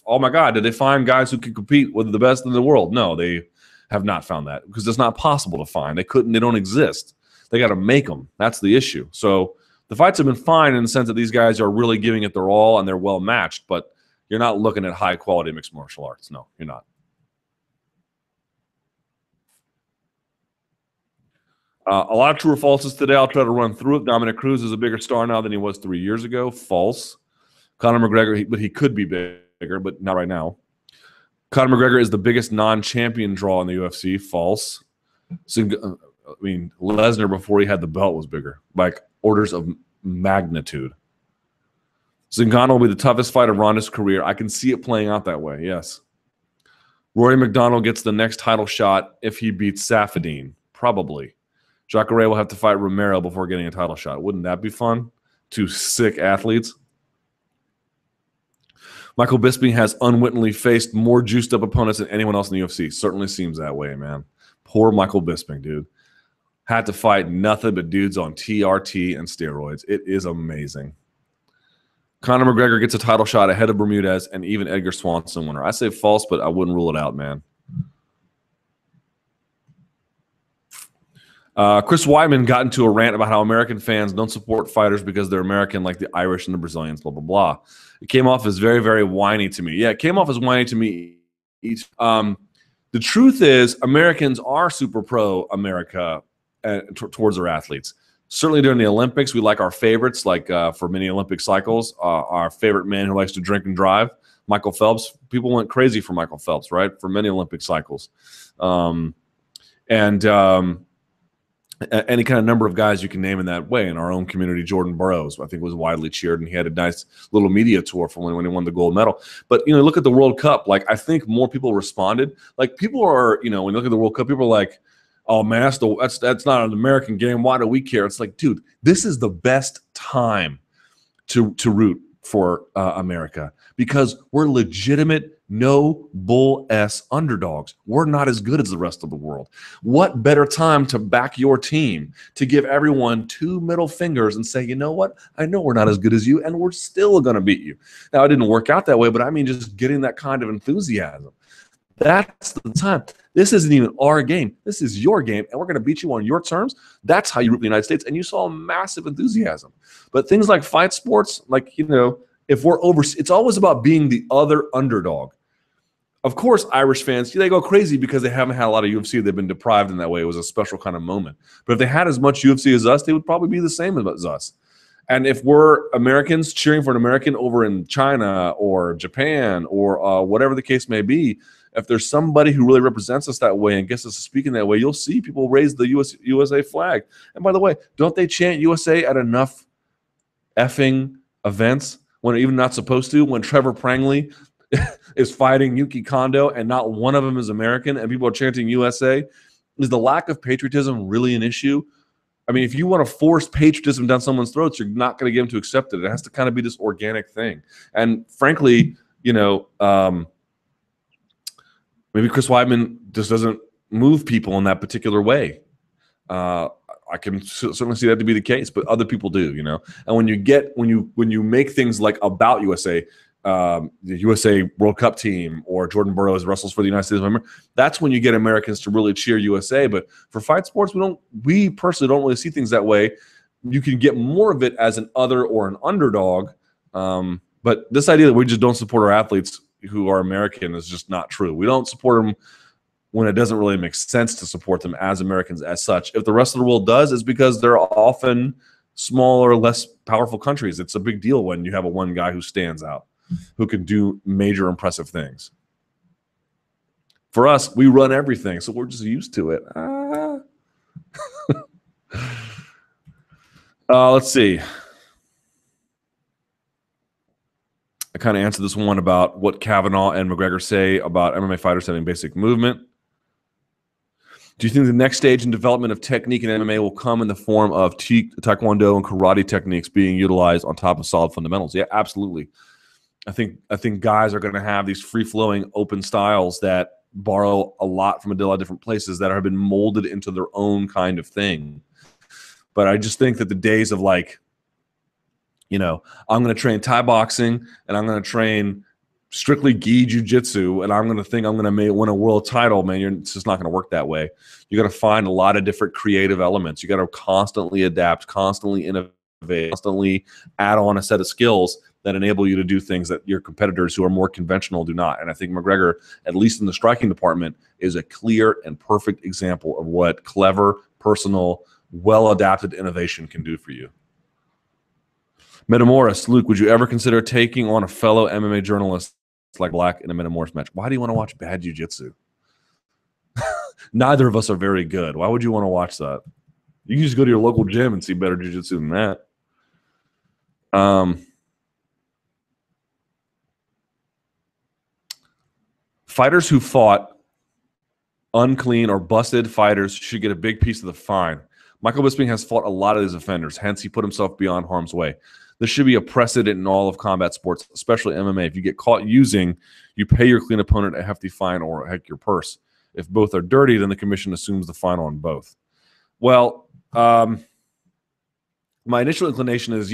S1: oh, my God, did they find guys who can compete with the best in the world? No, they have not found that because it's not possible to find. They don't exist. They got to make them. That's the issue. So the fights have been fine in the sense that these guys are really giving it their all and they're well matched, but you're not looking at high quality mixed martial arts. No, you're not. A lot of true or falses today. I'll try to run through it. Dominick Cruz is a bigger star now than he was 3 years ago. False. Conor McGregor, but he could be bigger, but not right now. Conor McGregor is the biggest non-champion draw in the UFC. False. Lesnar before he had the belt was bigger, like orders of magnitude. Zingano will be the toughest fight of Ronda's career. I can see it playing out that way, yes. Rory McDonald gets the next title shot if he beats Safadine, probably. Jacare will have to fight Romero before getting a title shot. Wouldn't that be fun? Two sick athletes. Michael Bisping has unwittingly faced more juiced up opponents than anyone else in the UFC. Certainly seems that way, man. Poor Michael Bisping, dude. Had to fight nothing but dudes on TRT and steroids. It is amazing. Conor McGregor gets a title shot ahead of Bermudez and even Edgar Swanson winner. I say false, but I wouldn't rule it out, man. Chris Weidman got into a rant about how American fans don't support fighters because they're American, like the Irish and the Brazilians, blah, blah, blah. It came off as very, very whiny to me. Yeah, it came off as whiny to me. The truth is Americans are super pro-America towards their athletes. Certainly during the Olympics, we like our favorites, like for many Olympic cycles, our favorite man who likes to drink and drive, Michael Phelps. People went crazy for Michael Phelps, right, for many Olympic cycles. Any kind of number of guys you can name in that way. In our own community, Jordan Burroughs, I think, was widely cheered, and he had a nice little media tour from when he won the gold medal. But, look at the World Cup. Like, I think more people responded. Like, people are, when you look at the World Cup, people are like, oh, man, that's not an American game. Why do we care? It's like, dude, this is the best time to root for America because we're legitimate, no bull S underdogs. We're not as good as the rest of the world. What better time to back your team, to give everyone two middle fingers and say, you know what? I know we're not as good as you, and we're still going to beat you. Now, it didn't work out that way, but I mean just getting that kind of enthusiasm. That's the time. This isn't even our game. This is your game, and we're going to beat you on your terms. That's how you root the United States, and you saw massive enthusiasm. But things like fight sports, like, if we're over, it's always about being the other underdog. Of course, Irish fans, they go crazy because they haven't had a lot of UFC. They've been deprived in that way. It was a special kind of moment. But if they had as much UFC as us, they would probably be the same as us. And if we're Americans cheering for an American over in China or Japan or whatever the case may be, if there's somebody who really represents us that way and gets us to speaking that way, you'll see people raise the USA flag. And by the way, don't they chant USA at enough effing events when they're even not supposed to? When Trevor Prangley is fighting Yuki Kondo and not one of them is American and people are chanting USA, is the lack of patriotism really an issue? I mean, if you want to force patriotism down someone's throats, you're not going to get them to accept it. It has to kind of be this organic thing. And frankly, maybe Chris Weidman just doesn't move people in that particular way. I can certainly see that to be the case, but other people do, And when you make things like about USA, the USA World Cup team, or Jordan Burroughs wrestles for the United States of America, that's when you get Americans to really cheer USA. But for fight sports, we personally don't really see things that way. You can get more of it as an other or an underdog. But this idea that we just don't support our athletes who are American is just not true. We don't support them when it doesn't really make sense to support them as Americans as such. If the rest of the world does, it's because they're often smaller, less powerful countries. It's a big deal when you have a one guy who stands out, who can do major impressive things. For us, we run everything, so we're just used to it. Let's see. I kind of answered this one about what Kavanaugh and McGregor say about MMA fighters having basic movement. Do you think the next stage in development of technique in MMA will come in the form of taekwondo and karate techniques being utilized on top of solid fundamentals? Yeah, absolutely. I think guys are going to have these free-flowing, open styles that borrow a lot from a lot of different places that have been molded into their own kind of thing. But I just think that the days of like, you know, I'm going to train Thai boxing and I'm going to train strictly gi jiu-jitsu and I'm going to think I'm going to win a world title, man, it's just not going to work that way. You got to find a lot of different creative elements. You got to constantly adapt, constantly innovate, constantly add on a set of skills that enable you to do things that your competitors who are more conventional do not. And I think McGregor, at least in the striking department, is a clear and perfect example of what clever, personal, well-adapted innovation can do for you. Metamoris, Luke, would you ever consider taking on a fellow MMA journalist like Black in a Metamoris match? Why do you want to watch bad jiu-jitsu? Neither of us are very good. Why would you want to watch that? You can just go to your local gym and see better jiu-jitsu than that. Fighters who fought unclean or busted fighters should get a big piece of the fine. Michael Bisping has fought a lot of these offenders, hence he put himself beyond harm's way. This should be a precedent in all of combat sports, especially MMA. If you get caught using, you pay your clean opponent a hefty fine or heck your purse. If both are dirty, then the commission assumes the fine on both. Well, my initial inclination is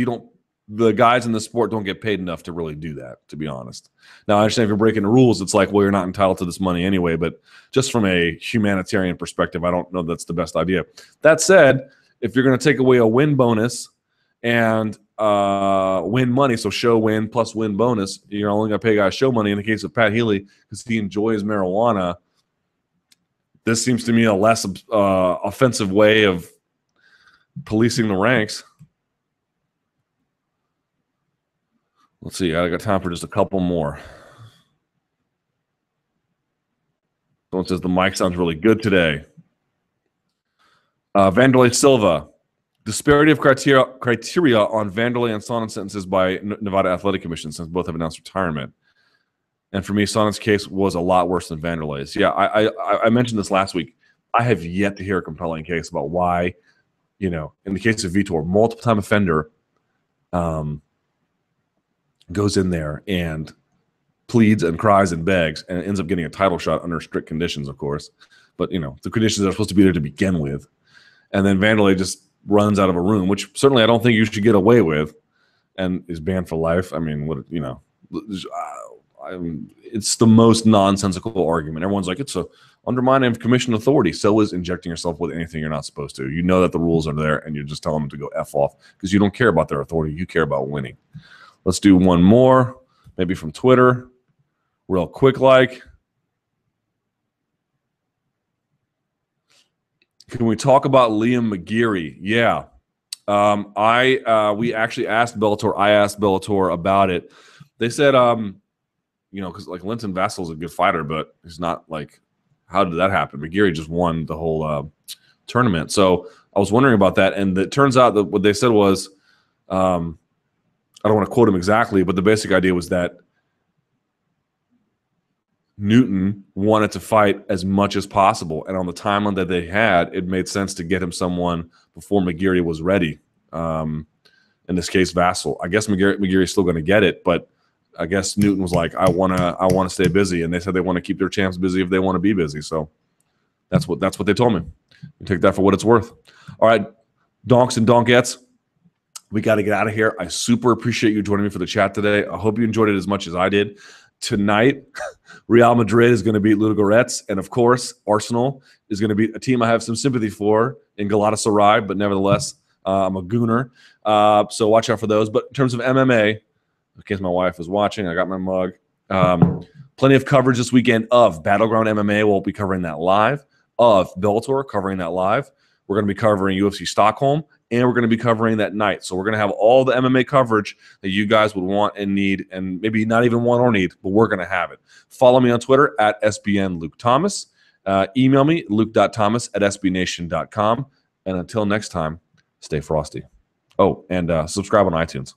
S1: the guys in the sport don't get paid enough to really do that, to be honest. Now, I understand if you're breaking the rules, it's like, well, you're not entitled to this money anyway, but just from a humanitarian perspective, I don't know that's the best idea. That said, if you're going to take away a win bonus and win money, so show win plus win bonus, you're only going to pay guys show money. In the case of Pat Healy, because he enjoys marijuana, this seems to me a less offensive way of policing the ranks. Let's see. I got time for just a couple more. Someone says the mic sounds really good today. Vanderlei Silva. Disparity of criteria on Vanderlei and Sonnen sentences by Nevada Athletic Commission, since both have announced retirement. And for me, Sonnen's case was a lot worse than Vanderlei's. Yeah, I mentioned this last week. I have yet to hear a compelling case about why, you know, in the case of Vitor, multiple-time offender, goes in there and pleads and cries and begs and ends up getting a title shot under strict conditions, of course. But, you know, the conditions are supposed to be there to begin with. And then Vanderlei just runs out of a room, which certainly I don't think you should get away with, and is banned for life. I mean, what, you know, it's the most nonsensical argument. Everyone's like, it's a undermining of commission authority. So is injecting yourself with anything you're not supposed to. You know that the rules are there, and you're just telling them to go F off because you don't care about their authority. You care about winning. Let's do one more, maybe from Twitter, real quick like. Can we talk about Liam McGeary? Yeah. We actually asked Bellator. I asked Bellator about it. They said, you know, because like Linton Vassal's a good fighter, but he's not like, how did that happen? McGeary just won the whole tournament. So I was wondering about that. And it turns out that what they said was, I don't want to quote him exactly, but the basic idea was that Newton wanted to fight as much as possible. And on the timeline that they had, it made sense to get him someone before McGeary was ready. In this case, Vassal. I guess McGeary's still going to get it, but I guess Newton was like, I want to stay busy. And they said they want to keep their champs busy if they want to be busy. So that's what they told me. You take that for what it's worth. All right, donks and donkettes. We got to get out of here. I super appreciate you joining me for the chat today. I hope you enjoyed it as much as I did. Tonight, Real Madrid is going to beat Ludogorets. And, of course, Arsenal is going to beat a team I have some sympathy for in Galatasaray, but nevertheless, I'm a gooner. So watch out for those. But in terms of MMA, in case my wife is watching, I got my mug. Plenty of coverage this weekend of Battleground MMA. We'll be covering that live. Of Bellator, covering that live. We're going to be covering UFC Stockholm, and we're going to be covering that night. So we're going to have all the MMA coverage that you guys would want and need, and maybe not even want or need, but we're going to have it. Follow me on Twitter at SBNLukeThomas. Email me, luke.thomas@sbnation.com. And until next time, stay frosty. Oh, and subscribe on iTunes.